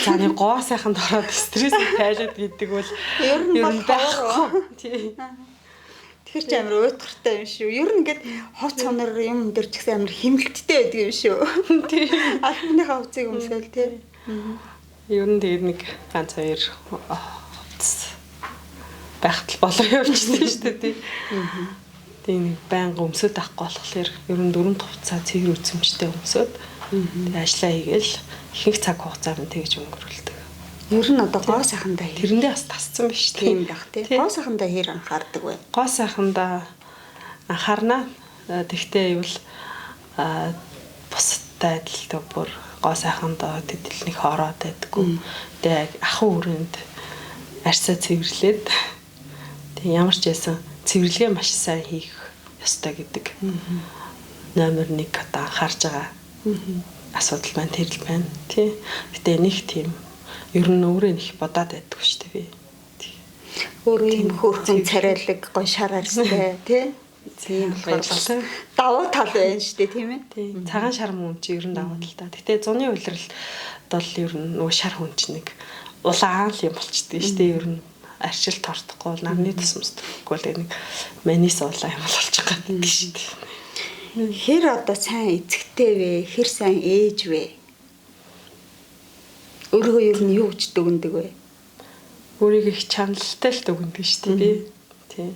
зааны гоо сайханд ороод стрессээ тайлаад гэдэг бол ер нь байхгүй. Тий. Тэгэхээр ч амар уйтгартай юм шүү. Ер нь ингээд хоц хонор юм дээр ч гэсэн амар хэмнэлттэй байдаг юм шүү. Тий. Албаныхаа хувцыг өмсөөл тий. Ер нь тэгээд нэг ганц хоёр байхтал болоо явчихсан шүү дээ тий. Тэгээ нэг байнга өмсөд авахгүй болохоор ер нь 4 хувцас цэгэр үзэмжтэй өмсөд тэгээ ажиллаа хийгээл ихэнх цаг хугацаанд тэгж өнгөрүүлдэг. Ер нь одоо гоо сайхандаа тэрэндээ бас тасцсан биш тийм байх тий. Гоо сайхандаа хэр анхаардаг вэ? Гоо сайхандаа анхаарна. Тэгтээ ивэл бусдад адилтай бүр гоо сайхандаа тэдэлнийх ороод байдаггүй. Тэгээ ахын өрөөнд арьсаа цэвэрлээд тэг ямар ч байсан цэвэрлэгээ маш сайн хийх ёстой гэдэг. Номер 1 одоо анхаарж байгаа асуудал байна, тэрл байна. Тий. Гэтэ нэг тийм ер нь өөрөө нэг бодоод байдаггүй шүү дээ би. Тий. Өөрөө юм хөөрхөн царайлаг гой шар арьстай тий. Тийм болохоор давуу тал байна шүү дээ тийм ээ. Тий. Цагаан шар мөн чи ер нь давуу тал та. Гэтэ зуны улирал бол ер нь нөгөө шар хүн чинь нэг улаан л юм болчихдээ шүү дээ ер нь. Арчил тортохгүй нарны тусмсдаггүй л нэг манис улаан юм болчих гэдэг шүү дээ. Хэр одоо сайн эцэгтэй вэ? Хэр сайн ээж вэ? Өөрөө ер нь юу гэж дүгндэг вэ? Өөрийг их чаналтай л дүгндэг шүү дээ. Тий.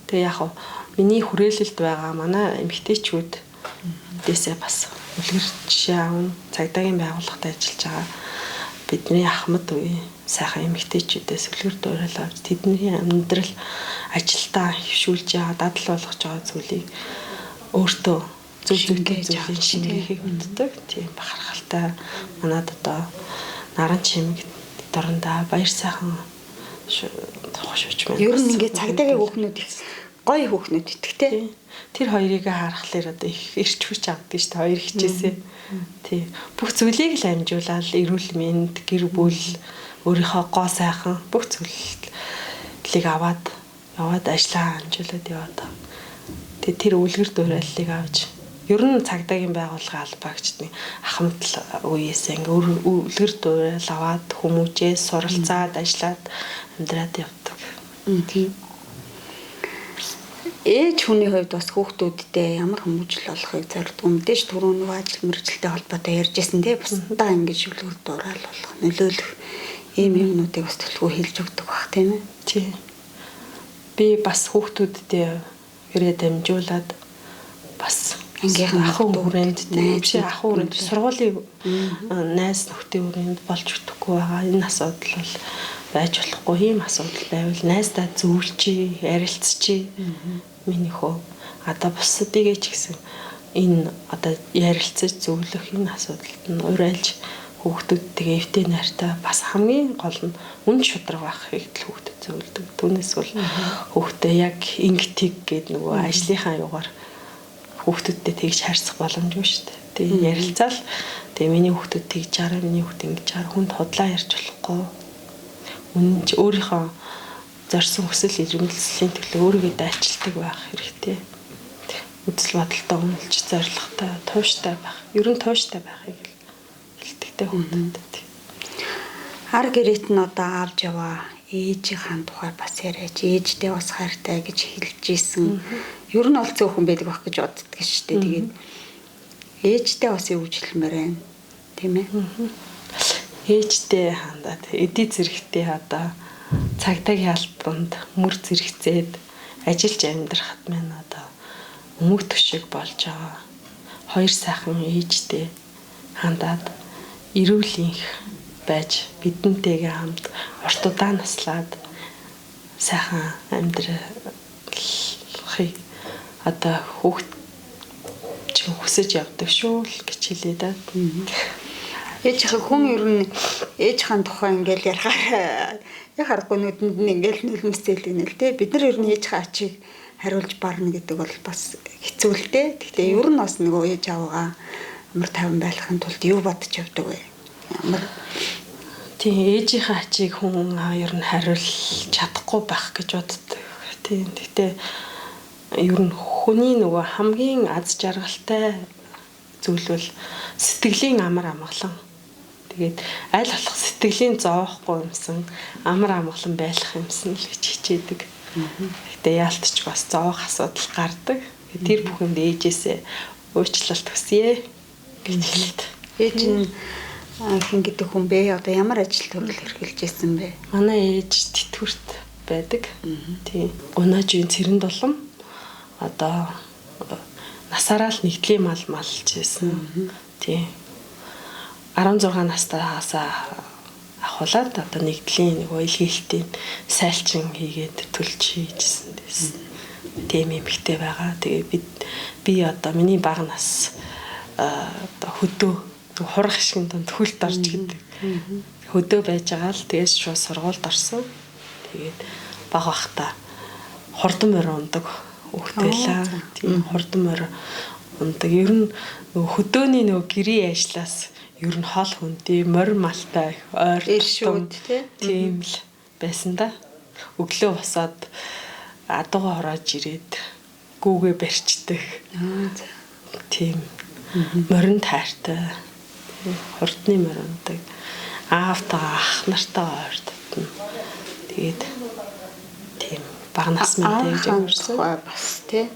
Тэгээ яг миний хүрээлэлд байгаа манай эмэгтэйчүүд дэсээ бас үлгэр жишээ аав цагдаагийн байгууллагад ажиллаж байгаа бидний ахмад үе сайхан эмэгтэйчүүдээс үлгэр дуурайл авч тэдний амьдрал ажилдаа хөвшүүлж байгаа дадал болгож байгаа зүйлийг өөртөө зөв зүйлийг шингээхийг мэддэг. Тийм бахархалтай манад одоо наран чимэг дорндоо баяр сайхан хошууч байна. Ер нь ингээд цагдаагийн хүүхнүүд их гоё хүүхнүүд итгэвтэй. Тэр хоёрыг харахаар одоо их эрч хүч авдаг шүү дээ. Хоёр хичээсээ. Тий. Бүх зүйлийг л амжуулаад эрүүл мэнд, гэр бүл, өөрийнхөө гоо сайхан бүх зүйлийг аваад яваад ажиллаа амжуулаад яваад. Тэгээ тэр үлгэр дуурайллыг авч ер нь цагдаагийн байгууллага албаагчдын ахмад үеэс ингээ үлгэр дуурайл аваад хүмүүжээ суралцаад ажиллаад амьдраад явдаг. Тийм. Ээж хүний хувьд бас хүүхдүүдтэй ямар хүмүүжил олохыг зорддог юм дэш түрүү нөгөө ажил мэргэжилтэй холбоотой ярьжсэн тий бусдаа ингэж үлгэр дуурайл болох нөлөөлөх ийм юмнуудыг бас төлөвлөгөө хийж өгдөг бах тийм ээ. Тий. Би бас хүүхдүүдтэй ирээ дамжуулаад бас ангийнхан ахын хүрээнд биш ахын хүрээнд сургуулийн найз нөхдийн хүрээнд болж өгөхгүй байгаа. Энэ асуудал бол байж болохгүй ийм асуудал байвал найздаа зөвлөчий, ярилцчий. Миний хөө одоо бусдыгээ ч гэсэн энэ одоо ярилцаж зөвлөх энэ асуудалд нь урайлж хүүхдүүдтэйгээ эвтэй найртай бас хамгийн гол нь үн шударга байхыг л хүүхдэд зөвлөдөг. Түүнээс бол хүүхдээ яг ингэтиг гээд нөгөө ажлынхаа югаар хүүхдүүдтэй тэгж харьцах боломжгүй шүү дээ. Тэгээ ярилцаал тэгээ миний хүүхдүүд тэгж чараа миний хүүхд ингэж чараа хүнд худлаа ярьж болохгүй. Үнэн ч өөрийнхөө зорьсон хүсэл эрмэлзлийн төлөө өөрийгөө дайчилдаг байх хэрэгтэй. Үзэл бодолтой үнэлж зоригтой, тууштай байх. Ер нь тууштай байхыг хэлдэгтэй хүүхдэд. Хар гэрэт нь одоо аавж яваа ээжийнхаа тухай бас яриач ээжтэй бас хайртай гэж хэлж ийсэн. Ер нь бол цөөхөн байдаг байх гэж боддог шүү дээ. Тэгээд ээжтэй бас юу гэж хэлмээр байна. Тийм ээ. Ээжтэй хандаад эдий зэрэгтэй одоо цагдаагийн албанд мөр зэрэгцээд ажиллаж амьдрахад маань одоо өмг төшиг болж байгаа. Хоёр сайхан ээжтэй хандаад эрүүлэнх байж бидэнтэйгээ хамт урт удаан наслаад сайхан амьдрахыг одоо хүүхд чинь хүсэж явдаг шүү л гэж хэлээ да. Ээжийнхээ хүн ер нь ээжийнхээ тухай ингээл ярихаар яг харахгүй нүдэнд нь ингээл нөлмөсцөл гинэ л те. Бид нар ер нь ээжийнхээ ачийг хариулж барна гэдэг бол бас хэцүү л те. Гэхдээ ер нь бас нөгөө ээж аваагаа амар тайван байлгахын тулд юу бодож явдаг вэ? Ямар Тийм ээжийнхээ ачийг хүн ер нь хариулж чадахгүй байх гэж боддог. Тийм гэхдээ ер нь хүний нөгөө хамгийн аз жаргалтай зүйл бол сэтгэлийн амар амгалан. Тэгээд аль болох сэтгэлийн зовоохгүй юмсан амар амгалан байх юмсан л гэж хичээдэг. Гэтэ яалтч бас зовох асуудал гардаг. Тэр бүхэнд ээжээсээ уучлалт хүсье гэж хэлээд. Ээж нь хэн гэдэг хүн бэ? Одоо ямар ажил төрөл эрхэлж ирсэн бэ? Манай ээж тэтгэврт байдаг. Тийм. Гунажийн цэрэнд болон одоо насаараа л нэгдлийн мал малж байсан. Тийм. 16 настайгаас ахуулаад одоо нэгдлийн нэг илгээлтийн сайлчин хийгээд төлж хийжсэн байсан. Тийм эмэгтэй байгаа. Тэгээ би одоо миний бага нас одоо хөдөө хурах шиг донд хүлт орж гэдэг. Хөдөө байж байгаа л тэгээс шууд сургуульд орсон. Тэгээд бага бахта хурдан морь ундаг хөвгтөлаа. Тийм хурдан морь ундаг. Ер нь хөдөөний нөгөө гэрийн ажлаас ер нь хол хүндий морь малтай ойр шүүд тийм л байсан да. Өглөө босоод адуугаа хороож ирээд гүүгээ барьчдаг. Тийм морин таартай. Хурдны морь ундаг. Аавтаа ах нартаа ойртодно. Тэгээд тийм багнаас мэдээ гэж өгсөн. Бас тий.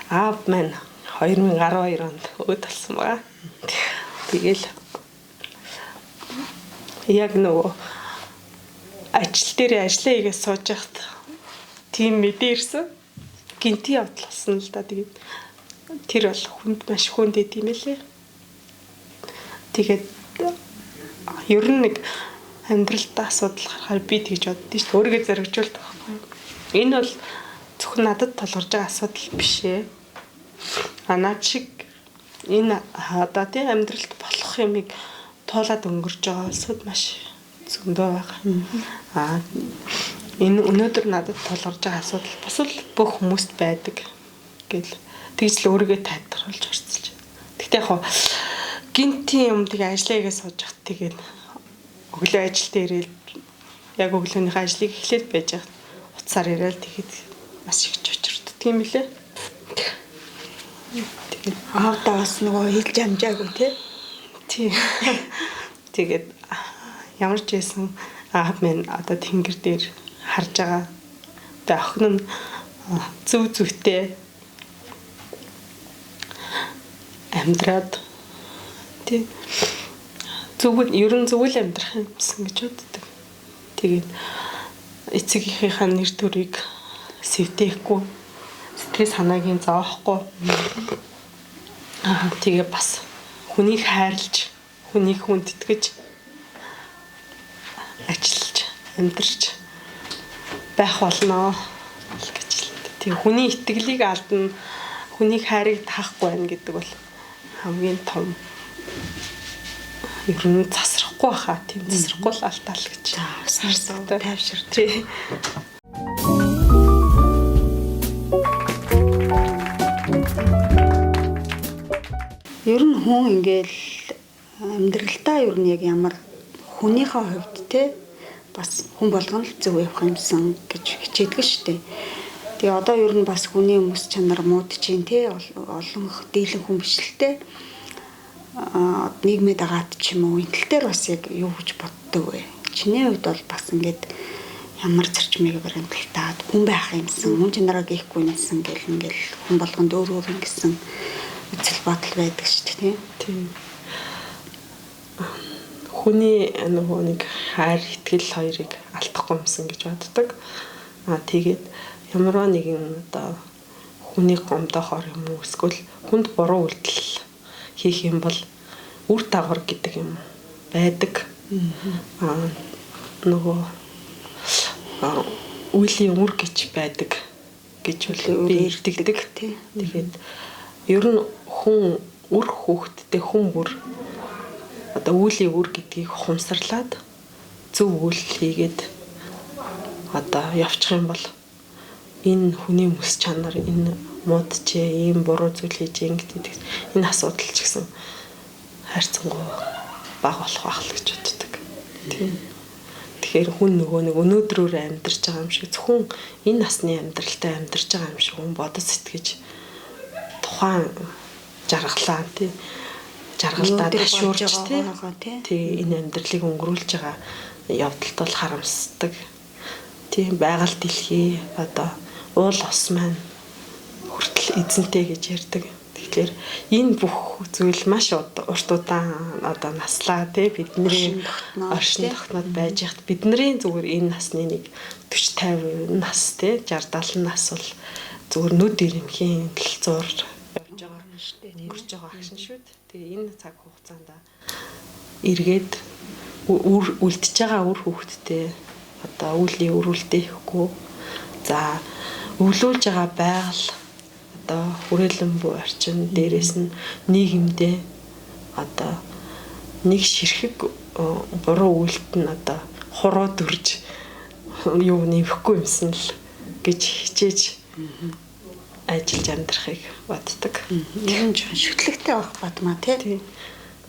Аав маань 2012 онд өөд болсон байгаа. Тэгэл яг нөгөө ажил дээр ажиллаа хийгээд сууж байхад тийм мэдээ ирсэн. Гинти явдал болсон л да. Тэгээд тэр бол хүнд маш хүнд идэм байлээ. Тэгээд ер нь нэг амьдралдаа асуудал гарахаар би тэгж боддоо шүү дээ. Өөрийгөө зоригжуулдаг байхгүй. Энэ бол зөвхөн надад толгорж байгаа асуудал биш ээ. Наад шиг энэ одоо тийм амьдралд болох юмыг туулаад өнгөрч байгаа улсууд маш зөндөө байгаа. Энэ өнөөдөр надад толгорж байгаа асуудал бас л бүх хүмүүст байдаг гэл тэгж л өөрийгөө тайлбарлаж орцолж. Гэхдээ яг гинти юм тэгээ ажиллаа хийгээ сууж хат тэгээд өглөө ажилд ирээл яг өглөөнийхөө ажлыг эхлээд байж хат уцаар ирээл тэгэхэд маш их чочирддаг юм лээ. Тэгээд аавдаа бас нөгөө хэлж амжаагүй тий. Тэгээд ямар ч байсан аав минь одоо тэнгэр дээр харж байгаа. Тэгээд охин нь зүв зүвтэй амьдраад тий зөвхөн ерөн зөвл амьдрах юмсан гэж боддог. Тэгээд эцэгийнхээ нэр төрийг сэвтэхгүй сэтгэл санаагийн зоохгүй. Тэгээ бас хүнийг хайрлж, хүнийг хүндэтгэж ажиллаж, амьдарч байх болно гэж хэлдэг. Тэгээ хүний итгэлийг алдна, хүнийг хайрыг таахгүй байна гэдэг бол хамгийн том ер нь засрахгүй хаа тийм засрахгүй л алтаал гэж сарсаа тайвшир тий. Ер нь хүн ингээл амьдралдаа ер нь яг ямар хүнийхээ хувьд те бас хүн болгоно л зөв явах юмсан гэж хичээдэг шүү дээ. Тэгээ одоо ер нь бас хүний хүмүүс чанар муудж чинь те олон дийлэн хүн биш л те нийгмэд агаад ч юм уу энэ тал дээр бас яг юу гэж боддог вэ? Чиний хувьд бол бас ингээд ямар зарчмыг баримталтаад хүн байх юмсан, хүн чанараа гихгүй юмсан гэл ингээл хүн болгонд өөр өөр ингэсэн үзэл бодол байдаг шүү дээ тийм. Хүний нөгөө нэг хайр итгэл хоёрыг алдахгүй юмсан гэж боддог. Тэгээд ямарваа нэгэн одоо хүний гомдохоор юм уу эсвэл хүнд буруу үйлдэл хийх юм бол үр дагавар гэдэг юм байдаг. Нөгөө үеийн үр гэж байдаг гэж би итгэдэг. Тэгээд ер нь хүн үр хүүхдтэй хүн бүр одоо үеийн үр гэдгийг хумсарлаад зөв үйл хийгээд одоо явчих юм бол энэ хүний мэс чанар энэ муудчээ ийм буруу зүйл хийж ингэдэг энэ асуудал ч гэсэн хайрцангуй бага болох байх л гэж боддог. Тийм. Тэгэхээр хүн нөгөө нэг өнөөдрөөр амьдарч байгаа юм шиг зөвхөн энэ насны амьдралтай амьдарч байгаа юм шиг хүн бодож сэтгэж тухайн жаргалаа тий. Жаргалдаа ташуурч тий энэ амьдралыг өнгөрүүлж байгаа явдалд бол харамсдаг. Тийм байгаль дэлхий одоо уул ус маань хүртэл эзэнтэй гэж ярьдаг. Тэгэхээр энэ бүх зүйл маш урт удаан одоо наслаа тий бидний оршин тогтноод байж хат бидний зүгээр энэ насны нэг 40 50 нас тий 60 70 нас бол зүгээр нүд ирэмхийн төлцөөр явж байгаа шүү дээ. Өнгөрч байгаа агшин шүү дээ. Тэгээ энэ цаг хугацаанд эргээд үлдчихэж байгаа үр хүүхдтэй одоо үлийн өрүүлдэ ихгүй. За өвлүүлж байгаа байгаль одоо хүрээлэн буй орчин дээрээс нь нийгэмдээ одоо нэг ширхэг буруу үйлт нь одоо хуруу дүрж юу нэмэхгүй юмсан л гэж хичээж ажиллаж амьдрахыг боддог. Тэр нь шүтлэгтэй байх бадмаа тий.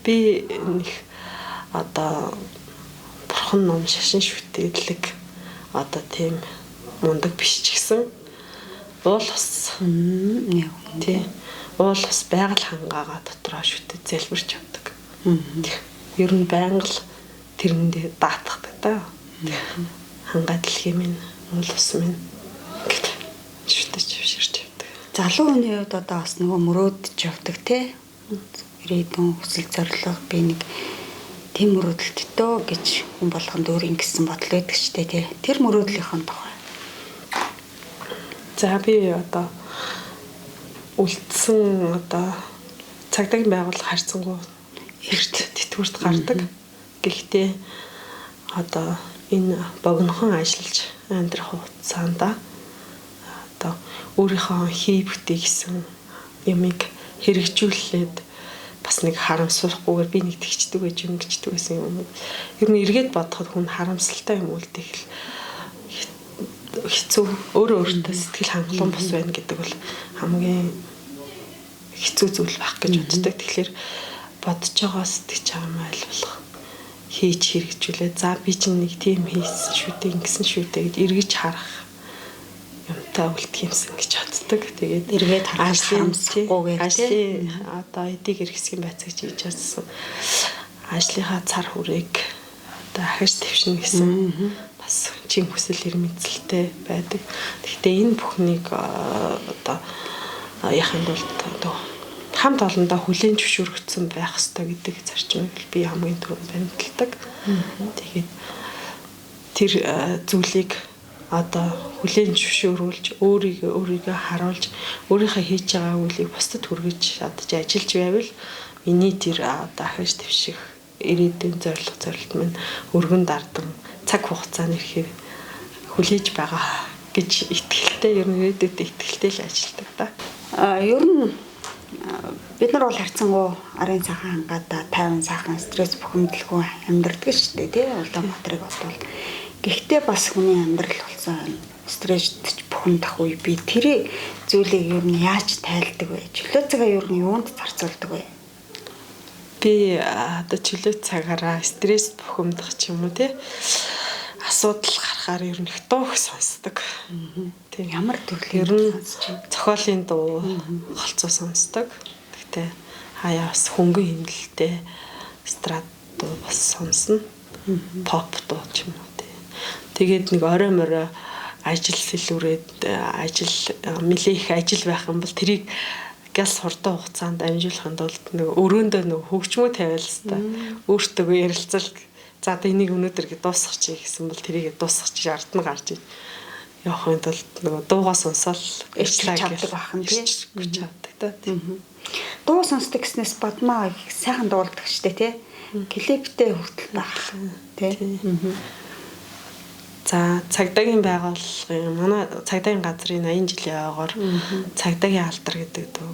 Би нэг одоо бурхан ном шашин шүтээдлэг одоо тийм мундаг биш ч гэсэн уул ус тий уул ус байгаль хангаагаа дотроо шүтээ залбирч явдаг. Ер нь байнга л тэрэндээ даатгадаг та. Хангаа дэлхий минь уул ус минь гэдэг шүтэж явширч явдаг. Залуу хүний хувьд одоо бас нөгөө мөрөөдөж явдаг тий. Ирээдүйн хүсэл зорилго би нэг тийм мөрөөдөлтөө гэж хүн болгонд өөр ингэсэн бодол байдаг ч тий. Тэр мөрөөдлийнхөө тухай. За би одоо үлдсэн одоо цагдаагийн байгууллага харьцангуй эрт тэтгүрт гардаг. Гэхдээ одоо энэ богинохон ажиллаж амьдрах хугацаанд одоо өөрийнхөө хий бүтээ гэсэн ямиг хэрэгжүүлээд бас нэг харамсуулахгүйгээр би нэг тэгчдэг байж юм гिचдэг байсан юм. Ер нь эргээд бодоход хүн харамсалтай юм үлдэх хэцүү өөрөө өөртөө сэтгэл хангалуун бос байна гэдэг бол хамгийн хэцүү зүйл байх гэж боддог. Тэгэхээр бодож байгаа сэтгэж байгаа юм айлуулах хийж хэрэгжүүлээ. За би чинь нэг тийм хийсэн шүү дээ, ингэсэн шүү дээ гэж эргэж харах юмтай үлдэх юмсан гэж боддог. Тэгээд эргээд харамсахгүйгээр ажлын одоо эдийг эргэсгийн байцаагч хийж чадсан ажлынхаа цар хүрээг одоо ахиж твшин гэсэн бас чин хүсэл эрмэлзэлтэй байдаг. Гэхдээ энэ бүхнийг одоо яханд бол одоо хамт олондоо хүлээн зөвшөөрөгдсөн байх ёстой гэдэг зарчмыг би хамгийн түрүүнд баримталдаг. Тэгээд тэр зүйлийг одоо хүлээн зөвшөөрүүлж өөрийгөө харуулж өөрийнхөө хийж байгаа үйлийг бусдад хүргэж чадж ажиллаж байвал миний тэр одоо ахиж твших ирээдүйн зорилт минь өргөн дардан цаг хугацааны ихээр хүлээж байгаа гэж итгэлтэй ер нь ирээдүйд итгэлтэй л ажилладаг да. Ер нь бид нар бол харьцангуй арын цаахан хангаада 50 цаахан стресс бухимдалгүй амьдрдаг шүү дээ тий Улаанбаатарыг бодвол. Гэхдээ бас хүний амьдрал болсон стресс бухимдах үе би тэр зүйлийг ер нь яаж тайлдаг вэ? Чөлөө цагаа ер нь юунд зарцуулдаг вэ? Би одоо чөлөө цагаараа стресс бухимдах ч юм уу тий асуудал гарахаар ер нь их дуу сонсдог. Тийм ямар төрлийн сонсч байна? Зохиолын дуу, холцоо сонсдог. Гэхдээ хаяа бас хөнгөн хэмнэлтэй эстрад дуу бас сонсно. Pop дуу ч юм уу тий. Тэгээд нэг орой морой ажил сэлүүрээд ажил нэлээ их ажил байх юм бол тэрийг газ хурдан хугацаанд амжуулахын тулд нэг өрөөндөө нэг хөгжмөө тавиал хэвээр өөртөө ярилцал за одоо энийг өнөөдөр ингэ дуусгачих гэсэн бол тэрийг дуусгачих ард нь гарч явахын тулд нөгөө дуугаа сонсоод эрчлэж чаддаг байх нь тийм чаддаг та тийм. Дуу сонсдог гэснээс бадмаа их сайхан дуулдаг штэ тий. Клиптэй хүртэл байх тий. За цагдаагийн байгууллагын манай цагдаагийн газрын 80 жилийн ойгоор цагдаагийн алдар гэдэг дуу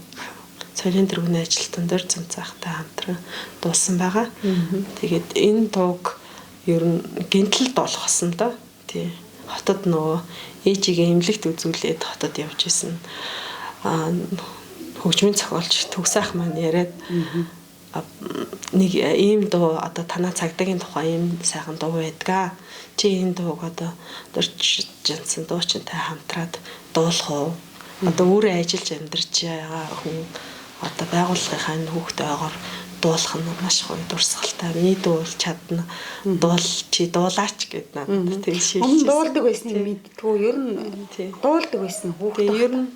соёлын тэргүүний ажилтан дээр цанцаахтай хамтран дуулсан байгаа. Тэгээд энэ дууг ер нь гинтэлд болгосон да. Тий. Хотод нөгөө ээжигээ эмнэлэгт үзүүлээд хотод явж исэн. Хөгжмийн зохиолч Төгсаах маань яриад нэг ийм дуу одоо танаа цагдаагийн тухай ийм сайхан дуу байдгаа. Чи энэ дууг одоо дурчжсэн дуучинтай хамтраад дуулах уу? Одоо өөрөө ажиллаж амьдарч байгаа хүн одоо байгууллагынхаа энэ хүүхдтэйгээр дуулах нь маш гоё дурсгалтай. Миний дуул чадна. Дуул чи дуулаач гэд надад тийм шийдэж. Өмнө дуулдаг байсныг мэдтгүү. Ер нь дуулдаг байсан хүүхэд. Ер нь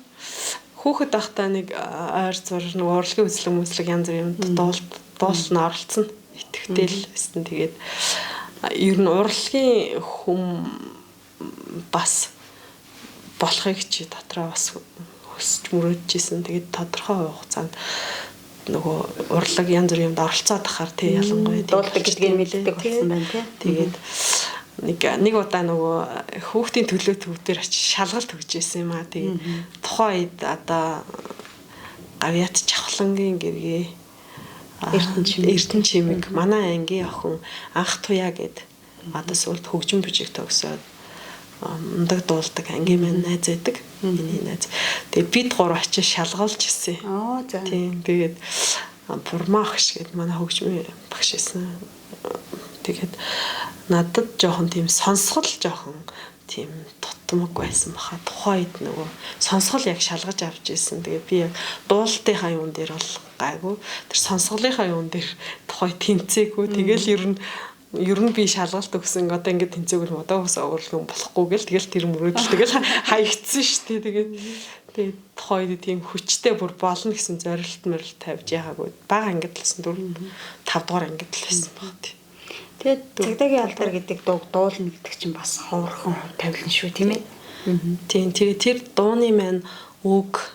хүүхэд байхдаа нэг ойр зур нэг урлагийн үзлэг янз бүрийн юмд дуулна оролцсон. Итгэвтэй л байсан. Тэгээд ер нь урлагийн хүм бас болохыг чи дотроо бас хүсч мөрөөдчихсэн. Тэгээд тодорхой хугацаанд нөгөө урлаг янз бүрийн юмд оролцоод ахаар тий ялангуяа дуулдаг гэдгийг мэддэг болсон байна тий. Тэгээд нэг удаа нөгөө хүүхдийн төлөө төвдөр очиж шалгалт өгч ирсэн юм аа. Тэгээд тухайн үед одоо гавьяат чавхлангийн гэргээ Эрдэнэ чимэг манай ангийн охин анх туяа гэд одоо сүлд хөгжим бүжиг төгсөөд ундаг дуулдаг ангийн маань найз байдаг. Миний найз. Тэгээд бид гурав очиж шалгуулж ирсэн. За. Тийм. Тэгээд бурмаахш гэд манай хөгжмийн багш байсан. Тэгээд надад жоохон тийм сонсгол жоохон тийм тутмаг байсан баха. Тухайн үед нөгөө сонсгол яг шалгаж авч ирсэн. Тэгээд би яг дуулалтынхаа юун дээр бол гайгүй. Тэр сонсголынхаа юун дээр тухай тэнцээгүй. Тэгэл ер нь би шалгалт өгсөн. Одоо ингээд тэнцээгүүл модоо ус оруулах болохгүй гэл тэгэл тэр мөрөөдөл тэгэл хаягдсан шүү дээ. Тэгээд тухайн үед тийм хүчтэй бүр болно гэсэн зорилт мөрөл тавьж яагаагүй. Бага ангид л байсан 4-5 дугаар ангид л байсан баг тийм. Тэгээд цагдаагийн алдар гэдэг дууг дуулна гэдэг чинь бас ховорхон тавилан шүү тийм ээ. Тийм. Тэгээд тэр дууны маань үг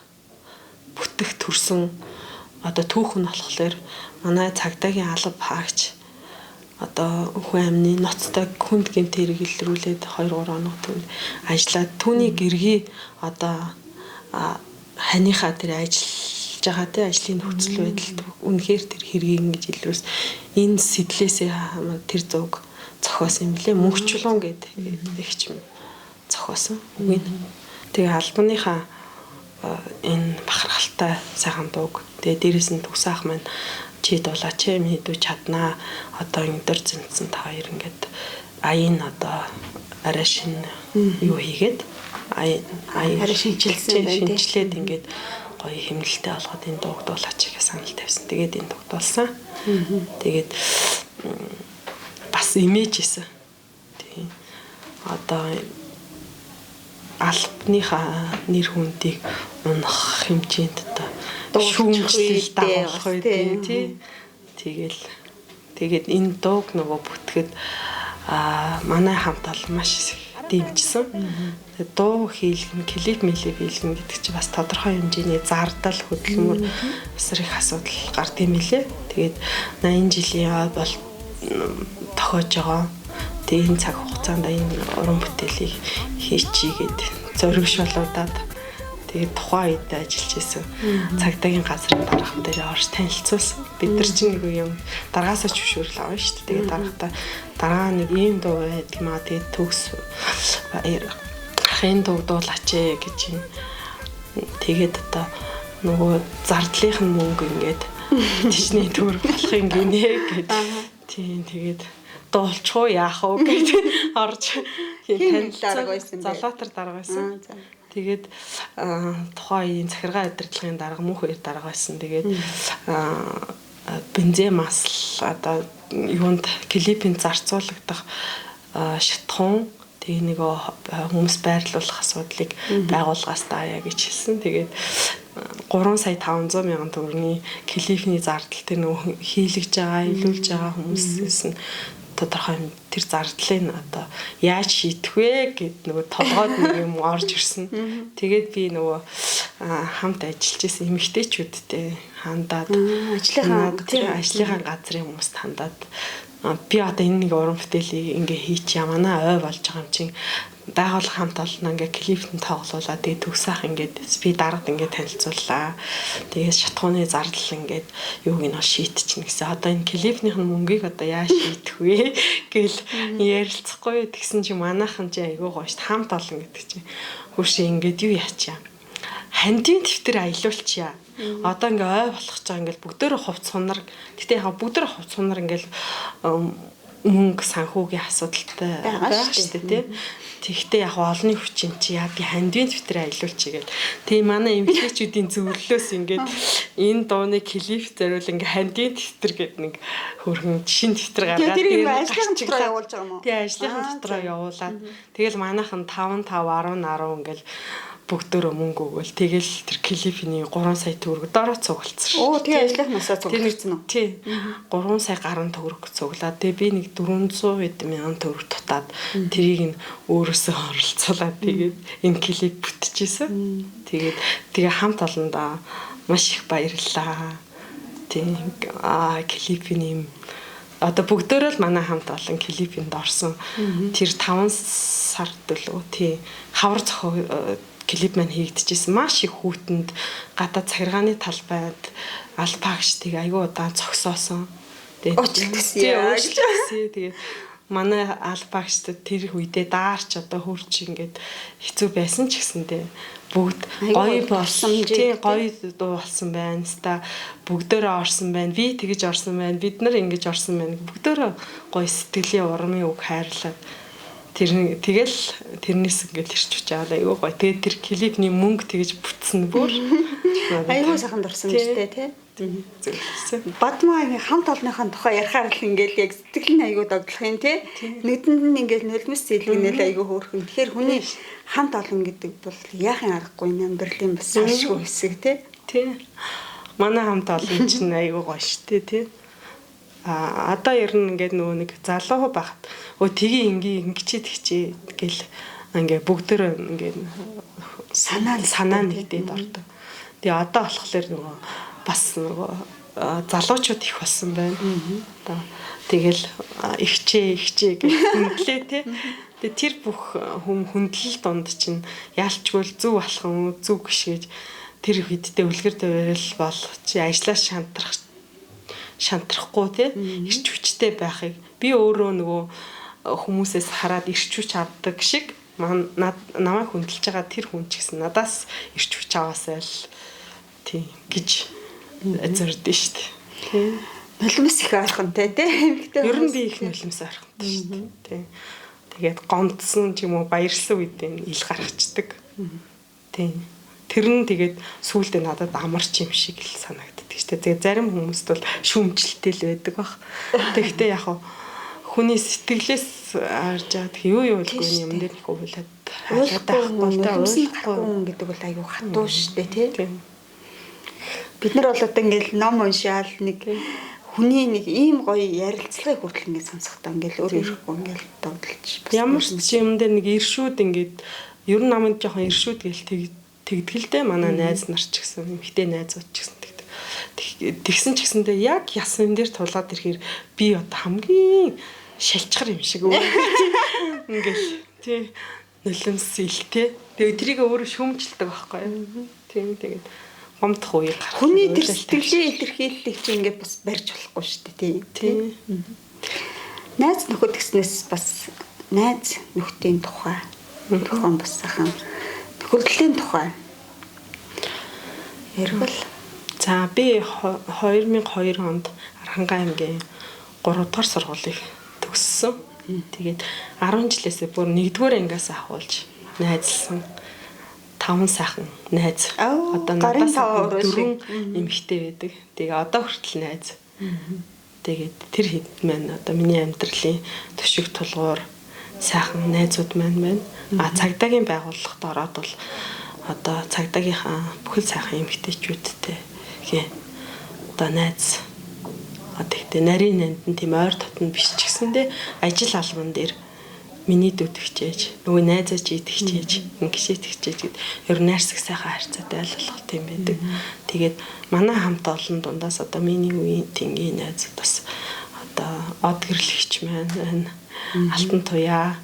бүтэх төрсөн одоо түүхэн болохоор манай цагдаагийн алба хаагч одоо хүн амны ноцтой хүнд гэмт хэрэг илрүүлээд 2-3 хоног түнд ажиллаад түүний гэргий одоо ханыхаа тэр ажиллаж байгаа тэ ажлын нөхцөл байдалд үнэхээр тэр хэргийг ингэж илрүүс энэ сэтлээсээ тэр зүг зохиосон юм лээ мөнхчлон гэдэг ихч зохиосон үг нь. Тэгээ албаныхаа энэ бахархалтай сайхан дууг тэгээ дээрэс нь төгс ах маань чи дуулаач миний дүү чаднаа одоо ингэдэр зэнцэн та хоёр ингээд аян одоо арай шин юу хийгээд арай шинжилээд ингээд гоё хэмнэлтэй болгоод энэ дууг дуулаач гэж санал тавьсан. Тэгээд энэ дууг дуулсан. Тэгээд бас имиж исэн. Тийм. Одоо албаныхаа нэр хүндийг унах хэмжээнд одоо шүүмжлэлтэй болох үед тий. Тэгээд энэ дууг нөгөө бүтгэхэд манай хамт ол маш дэмжсэн. Тэгээд дуу хийлгэн, клип хийлгэн гэдэг чинь бас тодорхой хэмжээний зардал хөдөлмөр бас их асуудал гардаг юм билэ. Тэгээд 80 жилийн бол тохиож байгаа. Тэгээд энэ цаг хугацаанд энэ уран бүтээлийг хийчихийгээд зоригшуулуудаад тэгээд тухайн үед ажиллаж исэн цагдаагийн газрын дарга дээр орж танилцуулсан. Бид нар чинь нэг юм даргаасаа зөвшөөрөл авна шүү дээ. Тэгээд дараа нэг ийм дуу байдаг юм аа. Тэгээд төгс ахын дуу дуулаач гэж юм. Тэгээд одоо нөгөө зардлынх нь мөнгө ингээд тийшний төр болох юм гинэ гэд. Тийм тэгээд дуулчих уу яах уу гэд орж танилцсан. Золотор дарга байсан. Тэгээд тухайн захиргаа удирдлагын дарга мөнх хоёр дарга байсан. Тэгээд бензин масл одоо юунд клипийн зарцуулагдах шатхуун тэгээ нэг хүмүүс байрлуулах асуудлыг байгууллагаас даая гэж хэлсэн. Тэгээд 3 сая 500 мянган төгрөгийн клипний зардал тэр нөгөө хийлгэж байгаа, илүүлж байгаа хүмүүсээс нь тодорхой тэр зардлыг одоо яаж шийдэх вэ гэд нөгөө толгойд нэг юм орж ирсэн. Тэгээд би нөгөө хамт ажиллаж исэн эмэгтэйчүүдтэй хандаад ажлынхаа газрын хүмүүст хандаад би одоо энэ нэг уран бүтээлийг ингээ хийчих ямана ой болж байгаа юм чинь байгууллага хамт олно ингээ клипт нь тоглуулаад тэгээд төгсөөх ингээд би дарагд ингээ танилцууллаа. Тэгээд шатхууны зардал ингээд юуг нь шийтчихнэ гэсэн. Одоо энэ клипнийх нь мөнгийг одоо яаж шийдэх вэ гэл ярилцахгүй тэгсэн чи манайхан чи айгүй гоё шүү хамт олон гэдэг чи хөршөө ингээд юу яачаа. Хандийн дэвтэр аялуулчихъя. Одоо ингээ ой болгож байгаа ингээл бүгдөө хувц сунар. Гэтэ яг бүгдөө хувц сунар ингээл мөнгө санхүүгийн асуудалтай байгаа шүү дээ тий. Тэгтээ яг олонний хүчин чи яа би хандвийн твиттер аялуулчих гээл. Тийм манай эмэгтэйчүүдийн зөвлөлөөс ингээд энэ дууны клип зориул ингээ хандвийн твиттер гэдэг нэг хөрхөн шин твиттер гаргаад тэр ажлын дотроо явуулж байгаа юм уу? Тий ажлын дотроо явуулаад тэгэл манайхан 5 5 10 10 ингээл бүгдөө мөнгө өгөөл тэгэл тэр клипний 3 сая төгрөг дороо цуглацсан шүү. Оо тэгээ ажлынхнаасаа цугласан уу? Тий. 3 сая гаруй төгрөг цуглаад тэгээ би нэг 400 мянган төгрөг дутаад тэрийг нь өөрөөсөө оролцуулаад тэгээд энэ клип бүтчихсэн. Тэгээ хамт олондоо маш их баярлалаа. Тий. Клипний одоо бүгдөө л манай хамт олон клипэнд орсон. Тэр 5 сард лөө тий хавар зохио клип маань хийгдчихсэн. Маш их хүүтэнд гадаад цахиргааны талбайд албаагчдыг аягүй удаан зогсоосон. Тэгээд манай албаагчдад тэр үедээ даарч одоо хурч ингээд хэцүү байсан ч гэсэндээ бүгд гоё болсон, гоё дуу болсон байна. Ста бүгдөө орсон байна. Би тэгэж орсон байна. Бид нар ингэж орсон байна. Бүгдөө гоё сэтгэлийн урмын үг хайрлаад тэгэл тэрнээс ингээл ирч учаад айгүй гоё. Тэгээд тэр клипний мөнгө тэгж бүтсэн бүр айгүй сайхан дурсан шүү дээ тий. Бадмаагийн хамт олонныхаа тухай ярихаар л ингээл яг сэтгэл нь айгүй догдлох юм тий. Нүдэнд нь ингээл нулимс зэлгэнэл айгүй хөөрхөн. Тэгэхээр хүний хамт олон гэдэг бол яахын аргагүй амьдралын бас салшгүй хэсэг тий. Манай хамт олон чинь айгүй гоё штэ тий. Одоо ер нь ингээд нөгөө нэг залуу байхад тгий ингэчээ тэгчээ гэл ингээ бүгдөө ингээ санаа нэгдээд ордог. Тэгээ одоо болохоор нөгөө бас нөгөө залуучууд их болсон байна. Одоо тэгэл ихчээ гэж хөндлөө тий. Тэгээ тэр бүх хөндлөл донд чинь яалчгүй зөв алхан зөв гიშгэж тэр хэдтэй үлгэр дээрэл бол чи ажлаа шантрахгүй тий ирч хүчтэй байхыг би өөрөө нөгөө хүмүүсээс хараад ирч хүч авдаг шиг намайг хөндлөж байгаа тэр хүн ч гэсэн надаас ирч хүч аваасай л тий гэж зордсон шүү дээ. Тий. Нулимс их ойрхонтой тий. Ер нь би их нулимс ойрхонтой шүү дээ. Тий. Тэгээд гомдсон ч юм уу баярлсан үедээ ил гаргацдаг. Тий. Тэр нь тэгээд сүулдэ надад амарч юм шиг л санагддаг шүү дээ. Тэгээд зарим хүмүүст бол шүмжлэлтэй л байдаг баг. Тэгэхдээ яг хүний сэтгэлээс харжаад юу болгүй юм дээр их уулаад ойлгохгүй гэдэг бол аюу хатуу шүү дээ тий. Бид нар бол одоо ингээл ном уншаал нэг хүний нэг ийм гоё ярилцлагыг хүртэл ингээд сонсохдоо ингээл өөр ирэхгүй ингээл догдолж бас ямар ч юм дээр нэг иршүүд ингээд ер нь намайг жоохон иршүүд гээл тэгдгэлтэй манай найз нар ч гэсэн эмэгтэй найзууд ч гэсэн тэгсэн ч гэсэндээ яг ясан дээр тулаад ирэхээр би одоо хамгийн шалчгар юм шиг ингээл тий нулимс илтэй. Тэгээ тэрийг өөрөө шүмжилдэг байхгүй юу? Тийм тэгээд гомдох үе гарах. Хүний тэр сэтгэлийн илэрхийллийг чи ингээд бас барьж болохгүй шүү дээ тий. Найз нөхөд гэснээс бас найз нөхдийн тухай тохиом бас сайхан төхөрлөлийн тухай ярил. За би 2002 онд Аранхай аймгийн 3 дугаар сургуулийг төгссөн. Тэгээд 10 жилээсээ бүр 1-р ангиас ахуулж найзлсан 5 сайхан найз. Одоо надаас 4 эмэгтэй байдаг. Тэгээ одоо хүртэл найз. Тэгээд тэр хэд маань одоо миний амьдралын төшиг тулгуур сайхан найзууд маань байна. Цагдаагийн байгууллагад ороод бол одоо цагдаагийнхаа бүхэл сайхан эмэгтэйчүүдтэй гээ одоо найз тэгтээ нарийн нандин тийм ойр дотн биш ч гэсэндээ ажил албан дээр миний дүүтгчээж нөгөө найзаач идэгчээж ингэшээ тэгчээж гэд ер нь найрсаг сайхан харьцаатай ойлголт юм байдаг. Тэгээд манай хамт олон дундаас одоо миний үеийн тэнгийн найзууд бас одоо од гэрлэгч маань алтан туяа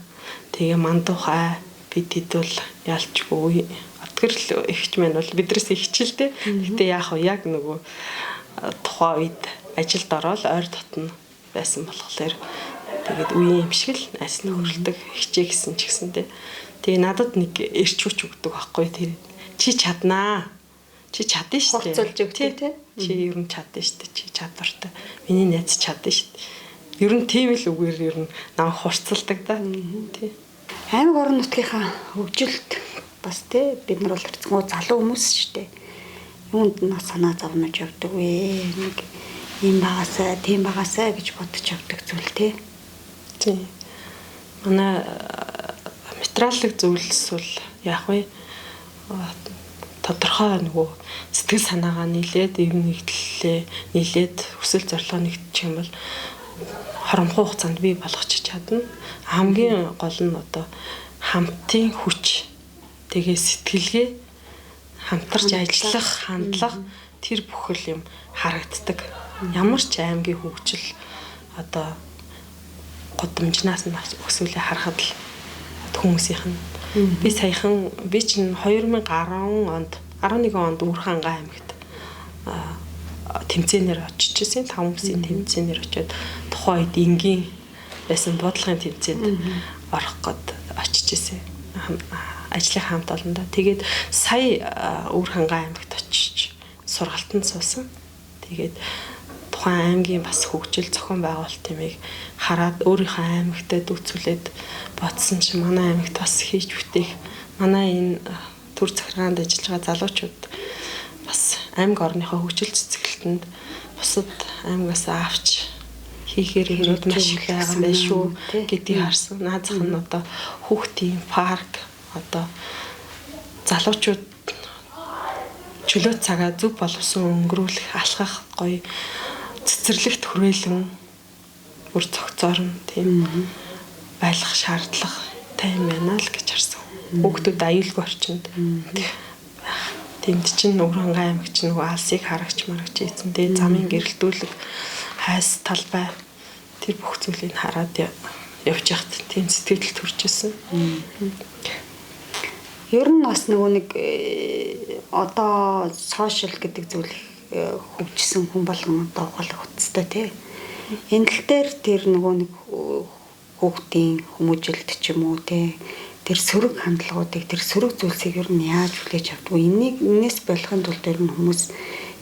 тэгээ мандуухай бид хэд бол ялчгүй од гэрл ихч маань бол бидрээс ихчилтэй. Гэтэ яах вэ яг нөгөө тухайн үед ажилд ороод ойр дотн байсан болохоор тэгээд үеийн юм шиг л найс нөхөрлөдөг хичээ гисэн ч гэсэндээ тэгээ надад нэг эрч хүч өгдөг байхгүй тэр чи чаднаа чи чадна шүү дээ. Хурцуулж өгдөө тий. Чи ер нь чадна шүү дээ. Чи чадвартай. Миний найз чадна шүү дээ. Ер нь тийм л үгээр ер нь намайг хурцалдаг да. Тий. Аймаг орон нутгийнхаа хөгжилд бас тий бид нар бол хэрцгөө залуу хүмүүс шүү дээ. Юунд нь санаа зовнож явдаг вэ? Нэг юм багасаа, тийм багасаа гэж бодож явдаг зүйл тий. Тий. Манай материалын зүйлс бол яах вэ? Тодорхой нөгөө сэтгэл санаагаа нийлээд юм нэгтлээ, нийлээд хүсэл зорилгоо нэгтгэж юм бол хоромхой хугацаанд бий болгочих чадна. Хамгийн гол нь одоо хамтын хүч, тэгээ сэтгэлгээ, хамтарч ажиллах, хандлага тэр бүхэл юм харагддаг. Ямар ч аймгийн хөгжил одоо годамжнаас нь өсвөлээ харахад л хүмүүсийнх нь би саяхан би чинь 2010 онд 11 онд Үрхангай аймагт тэмцээнээр очиж ирсэн. 5 хүмүүсийн тэмцээнээр очиод тухайн үед энгийн байсан бодлогын тэмцээнд орох гээд очиж ирсэн. Ажлын хамт олондоо. Тэгээд сая Үрхангай аймагт очиж сургалтанд суусан. Тэгээд тухайн аймгийн бас хөгжил зохион байгуулалтыг хараад өөрийнхөө аймагтад үзүүлээд бодсон чинь манай аймагт бас хийж бүтээх манай энэ төр захиргаанд ажиллаж байгаа залуучууд бас аймаг орныхоо хөгжил цэцгэлтэнд бусад аймагаас авч хийхээр юмнууд маш их байгаа юм байна шүү гэдгийг харсан. Наазах нь одоо хүүхдийн парк одоо залуучууд чөлөө цагаа зөв боловсон өнгөрүүлэх алхах гоё цэцэрлэгт хүрээлэн бүр цогцоор нь тийм байлах шаардлагатай юм байна л гэж харсан. Хүүхдүүд аюулгүй орчинд тэмд чинь Үрхангай аймаг чинь нөгөө алсыг харагч марагч ийцэн дээ замын гэрэлтүүлэг хайс талбай тэр бүх зүйлийг хараад явж яхад тийм сэтгэл төрж ирсэн. Ер нь бас нөгөө нэг одоо сошиал гэдэг зүйл хөгжсөн хүн болгон одоо ухаалаг хөтстэй тий. Энэ тал дээр тэр нөгөө нэг хүүхдийн хүмүүжилт ч юм уу тий. Тэр сөрөг хандлагуудыг тэр сөрөг зүйлсийг ер нь яаж хүлээж авдаг вэ? Энээс болохын тулд тэр хүмүүс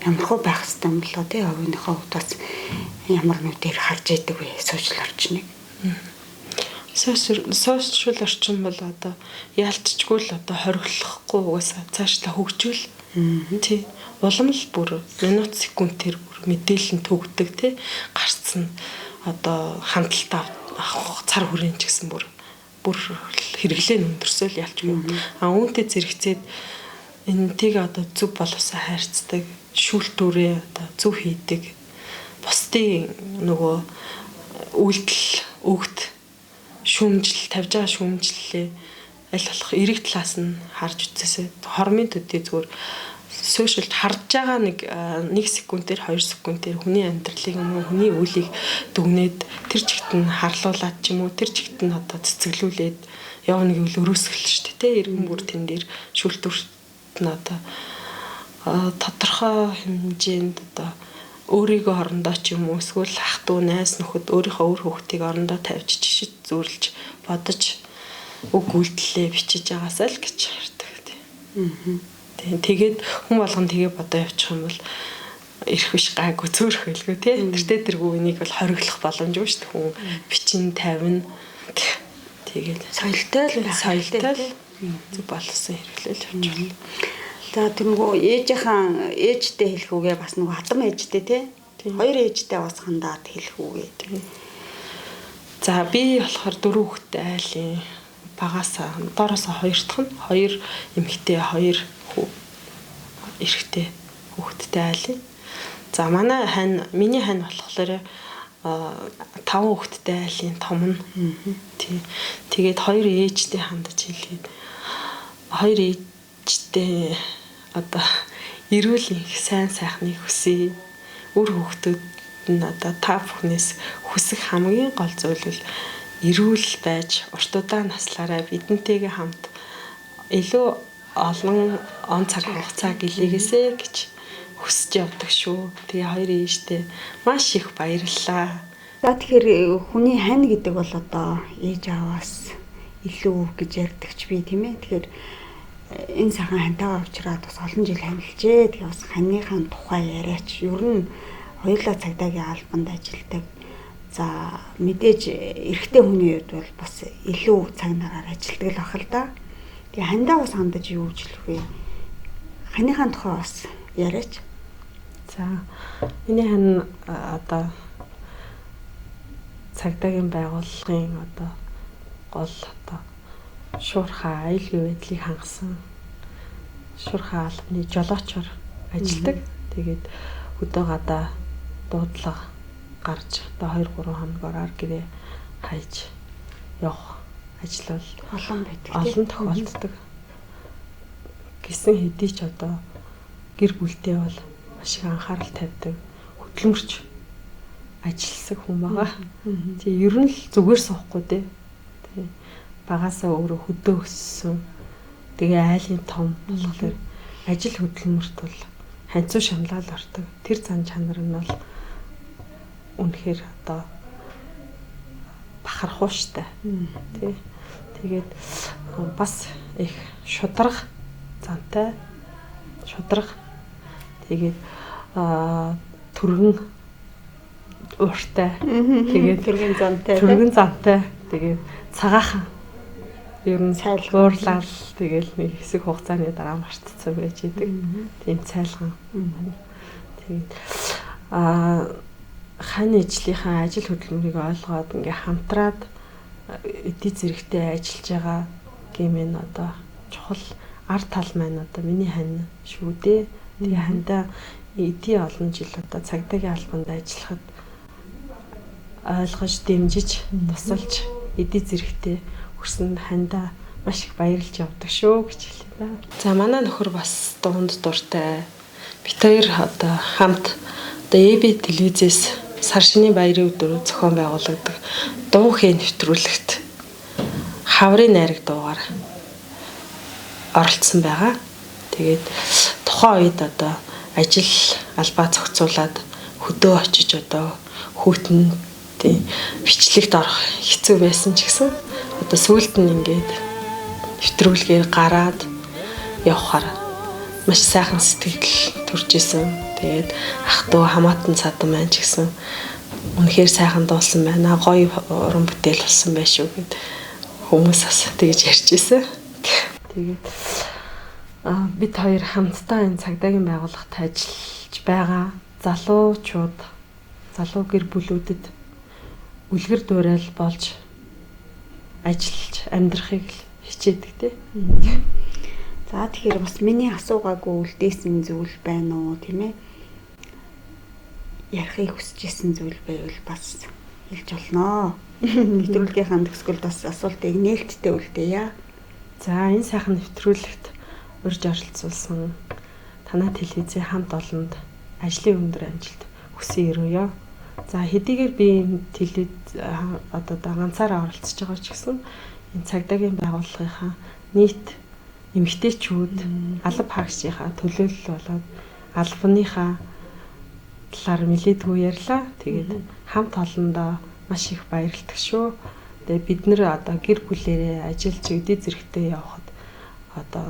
ямархуу байх хэрэгтэй юм болоо тий. Овныхоо хувьд бас ямар нүдээр харж идэг вэ сошиал орчныг? Сошиал орчин бол одоо яалтчгүй л одоо хориглохгүй угаасаа цаашлаа хөгжүүл тий улам л бүр минут секундээр бүр мэдээлэл нь төгдөг тий гарцсан одоо хандлт авах цар хүрээнд ч гэсэн бүр хэрэглээ нь өндөрсөөл ялчгүй үүнтэй зэрэгцээд энэтийг одоо зөв боловсоо хайрцдаг шүүлтүүрээ одоо зөв хийдэг бусдын нөгөө үйлдэл өгд шүүмжил тавьж байгаа шүүмжлэлээ аль болох эрэг талаас нь харж үзээсэй. Хормын төдий зүгээр сошиалд харж байгаа нэг секундээр 2 секундээр хүний амьдралыг юм уу хүний үйлийг дүгнээд тэр чигт нь харлуулад ч юм уу тэр чигт нь одоо цэцгэлүүлээд явна гэвэл өрөөсгөл шүү дээ. Иргэн бүр тэн дээр шүүлтүрт нь одоо тодорхой хэмжээнд одоо өөрийгөө орондоо ч юм уу эсвэл ах トゥ найз нөхөд өөрийнхөө өөр хүүхдийг орондоо тавьж жишид зөөрлж бодож үг үйлдэлээ бичиж байгаасаа л гэж хардаг тийм. Тэгээд хүн болгон тэгээ бодоо явчих юм бол ирэх биш гайгүй зөөрөх байлгүй тийм. Тэртээ тэргүй энийг бол хориглох боломжгүй шүү дээ хүн бичин тавина. Тэгээд соёлтой л зөв болсон хэрэглэл явж байна. За тэр нөгөө ээжтэй хэлэх үгээ бас нөгөө хатам ээжтэй тий. Хоёр ээжтэй бас хандаад хэлэх үгээ тий. За би болохоор 4 хүүхэдтэй айлын багасаа доороосоо 2 дахь нь 2 эмэгтэй 2 эрэгтэй хүүхэдтэй айлын. За миний хань болохоор 5 хүүхэдтэй айлын том нь тий. Тэгээд 2 ээжтэй хандаж хэлээд 2 ээжтэй одоо эрүүл их сайн сайхныг хүсье. Үр хүүхдүүд нь одоо та бүхнээс хүсэх хамгийн гол зүйл бол эрүүл байж урт удаан наслаараа бидэнтэйгээ хамт илүү олон он цаг хугацаа гэлээгээсэ гэж хүсэж явдаг шүү. Тэгээ 2 ээжтэй маш их баярлалаа. За тэгэхээр хүний хань гэдэг бол одоо ээж аваас илүү гэж ярьдаг ч би тийм ээ. Тэгэхээр энэ сайхан хантайгаа уулзраад бас олон жил хамилжээ. Тэгээ бас ханыхаа тухай яриач. Ер нь хоёулаа цагдаагийн албанд ажилладаг. За мэдээж эрэгтэй хүний хувьд бол бас илүү цаг нараар ажилладаг л бахал да. Тэгээ хандаа бас хандаж юу гэж хэлэх вэ? Ханыхаа тухай бас яриач. За миний хань одоо цагдаагийн байгууллагын одоо гол одоо шуурхай аюулгүй байдлыг хангасан шуурхай албаны жолоочор ажилладаг. Тэгээд өдөө гадаа дуудлага гарч одоо 2-3 хоногоор гэрээ хайж явах ажил бол Олон байдаг. олон тохиолддог. Гэсэн хэдий ч одоо гэр бүлдээ бол маш их анхаарал тавьдаг, хөдөлмөрч ажилласан хүн байгаа. Тэгээ ер нь л зүгээр суухгүй дээ. Тэгээ багасаа өөрөө хөдөө өссөн. Тэгээ айлын том болохоор ажил хөдөлмөрт бол ханцуу шамлал ордог. Тэр зан чанар нь бол үнэхээр одоо бахархууштай. Тий. Тэгээд бас их шудраг зантай. Шудраг. Тэгээд түргэн ууртай. Тэгээд түргэн зантай. Тэгээд цагаахан ер нь цайлгуурлал тэгэл нэг хэсэг хугацааны дараа мартцсан байж идэг. Тийм цайлган. Тэгээд хань ижлийнхаа ажил хөдөлмөрийг ойлгоод ингээ хамтраад эдийн зэрэгтэй ажиллаж байгаа гэмээр одоо чухал ард тал маань одоо миний хань шүү дээ. Тэгээ хандаа эдийн олон жил одоо цагдаагийн албанд ажиллахад ойлгож дэмжиж тусалж эдийн зэрэгтэй өрсөнд хандаа маш их баярлж явдаг шүү гэж хэлээ да. За манай нөхөр бас дунд дуртай. Бид хоёр одоо хамт одоо ЭБ телевизээс сар шинийн баярын өдрөөр зохион байгуулагддаг дуу хээ нэвтрүүлэгт хаврын найраг дуугаар оролцсон байгаа. Тэгээд тухайн үед одоо ажил албаа зохицуулаад хөдөө очиж одоо хүүтэн тийм бичлэгт орох хэцүү байсан ч гэсэн одоо сүүлд нь ингээд нэвтрүүлгээр гараад явхаар маш сайхан сэтгэл төрж исэн. Тэгээд ах トゥ хамаатан цадан маань ч гэсэн үнэхээр сайхан дуулсан байна. Гоё уран бүтээл болсон байх шүү гэд хүмүүс бас тэгж ярьж исэн. Тэгээд бид хоёр хамтдаа энэ цагдаагийн байгууллагт ажиллаж байгаа залуучууд, залуу гэр бүлүүдэд үлгэр дуурайл болж ажиллаж амьдрахыг хичээдэг тий. За тэгэхээр бас миний асуугаагүй үлдээсэн зүйл байна уу тийм ээ? Ярихыг хүсэж исэн зүйл байвал бас хэлж болноо. Нэвтрүүлгийнхаа төгсгөлд бас асуултыг нээлттэй үлдээе. За энэ сайхан нэвтрүүлэгт урьж оролцуулсан танай телевизийн хамт олонд ажлын өндөр амжилт хүсье өрөөё. За хэдийгээр би энэ телевиз одоо ганцаараа оролцож байгаа ч гэсэн энэ цагдаагийн байгууллагынхаа нийт эмэгтэйчүүд алба хаагчийнхаа төлөөлөл болоод албаныхаа талаар нэлээдгүй ярьлаа. Тэгээд хамт олондоо маш их баярлагдах шүү. Тэгээд бид нэр одоо гэр бүлээрээ ажиллаж эдийн зэрэгтэй явхад одоо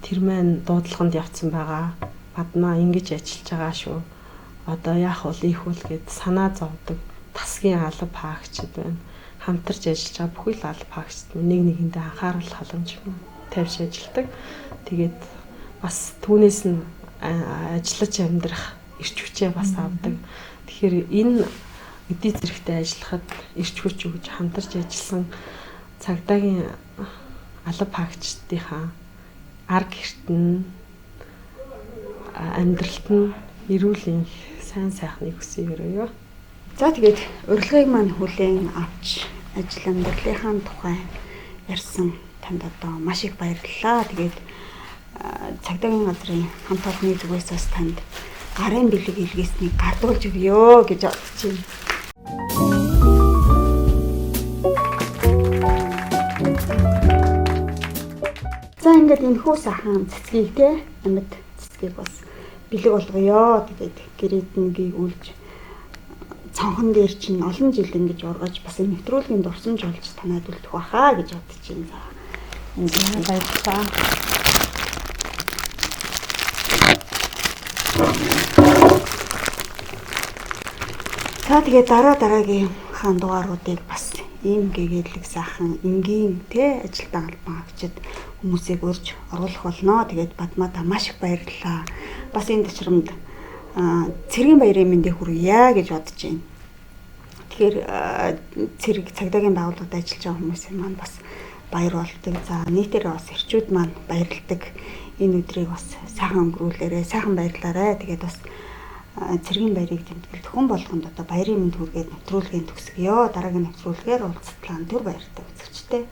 тэр маань дуудлаганд явцсан байгаа. Бадмаа ингэж ажиллаж байгаа шүү. Одоо яах вэ их үл гэд санаа зовдөг тасгийн алба хаагчид байна. Хамтарч ажиллаж байгаа бүхэл алба хаагчид нэг нэгэндээ анхаарал халамж тавьж ажилладаг. Тэгээд бас түүнээс нь ажиллаж амьдрах эрч хүчээ бас авдаг. Тэгэхээр энэ эдийн зэрэгтэй ажиллахад эрч хүч өгж хамтарч ажилласан цагдаагийн алба хаагчдынхаа арга гэрт нь амьдралт нь эрүүл сайн сайхныг хүсье өрөөё. За тэгээд урилгыг маань хүлээн авч ажил амьдралынхаа тухай ярьсан танд одоо маш их баярлалаа. Тэгээд цагдаагийн газрын хамт олонны зүгээс бас танд гарын бэлэг илгээснийг гардуулж өгье гэж бодож байна. За ингээд энэ хүү сайхан цэцгийг те амьд цэцгийг бас бэлэг болгоё. Тэгээд гэрээднийг үлж цонхон дээр чинь олон жил ингэж ургаж бас нэвтрүүлгийн дурсамж болж танаад үлдэх байхаа гэж бодож байна. За Баярлалаа. За тэгээ дараагийн дугааруудыг бас ийм гэгээлэг сайхан энгийн ажилтан албан хаагчид хүмүүсийг урьж оруулах болно. Тэгээд Бадмаада маш их баярлалаа. Бас энэ төчрөмд цэргийн баярын мэндийг хүргье гэж бодож байна. Тэгэхээр цэрэг цагдаагийн байгууллагад ажиллаж байгаа хүмүүсийн маань бас баяр болдог. За нийтээрээ бас эрчүүд маань баярладаг. Энэ өдрийг бас сайхан өнгөрүүлээрэ, сайхан баярлаарай. Тэгээд бас цэргийн баярыг тэмдэглэх хүн болгонд одоо баярын мэнд хүргээд нэвтрүүлгийн төгсгөё. Дараагийн нэвтрүүлгээр уулзтлаа. Түр баяртай үзэгчтэй.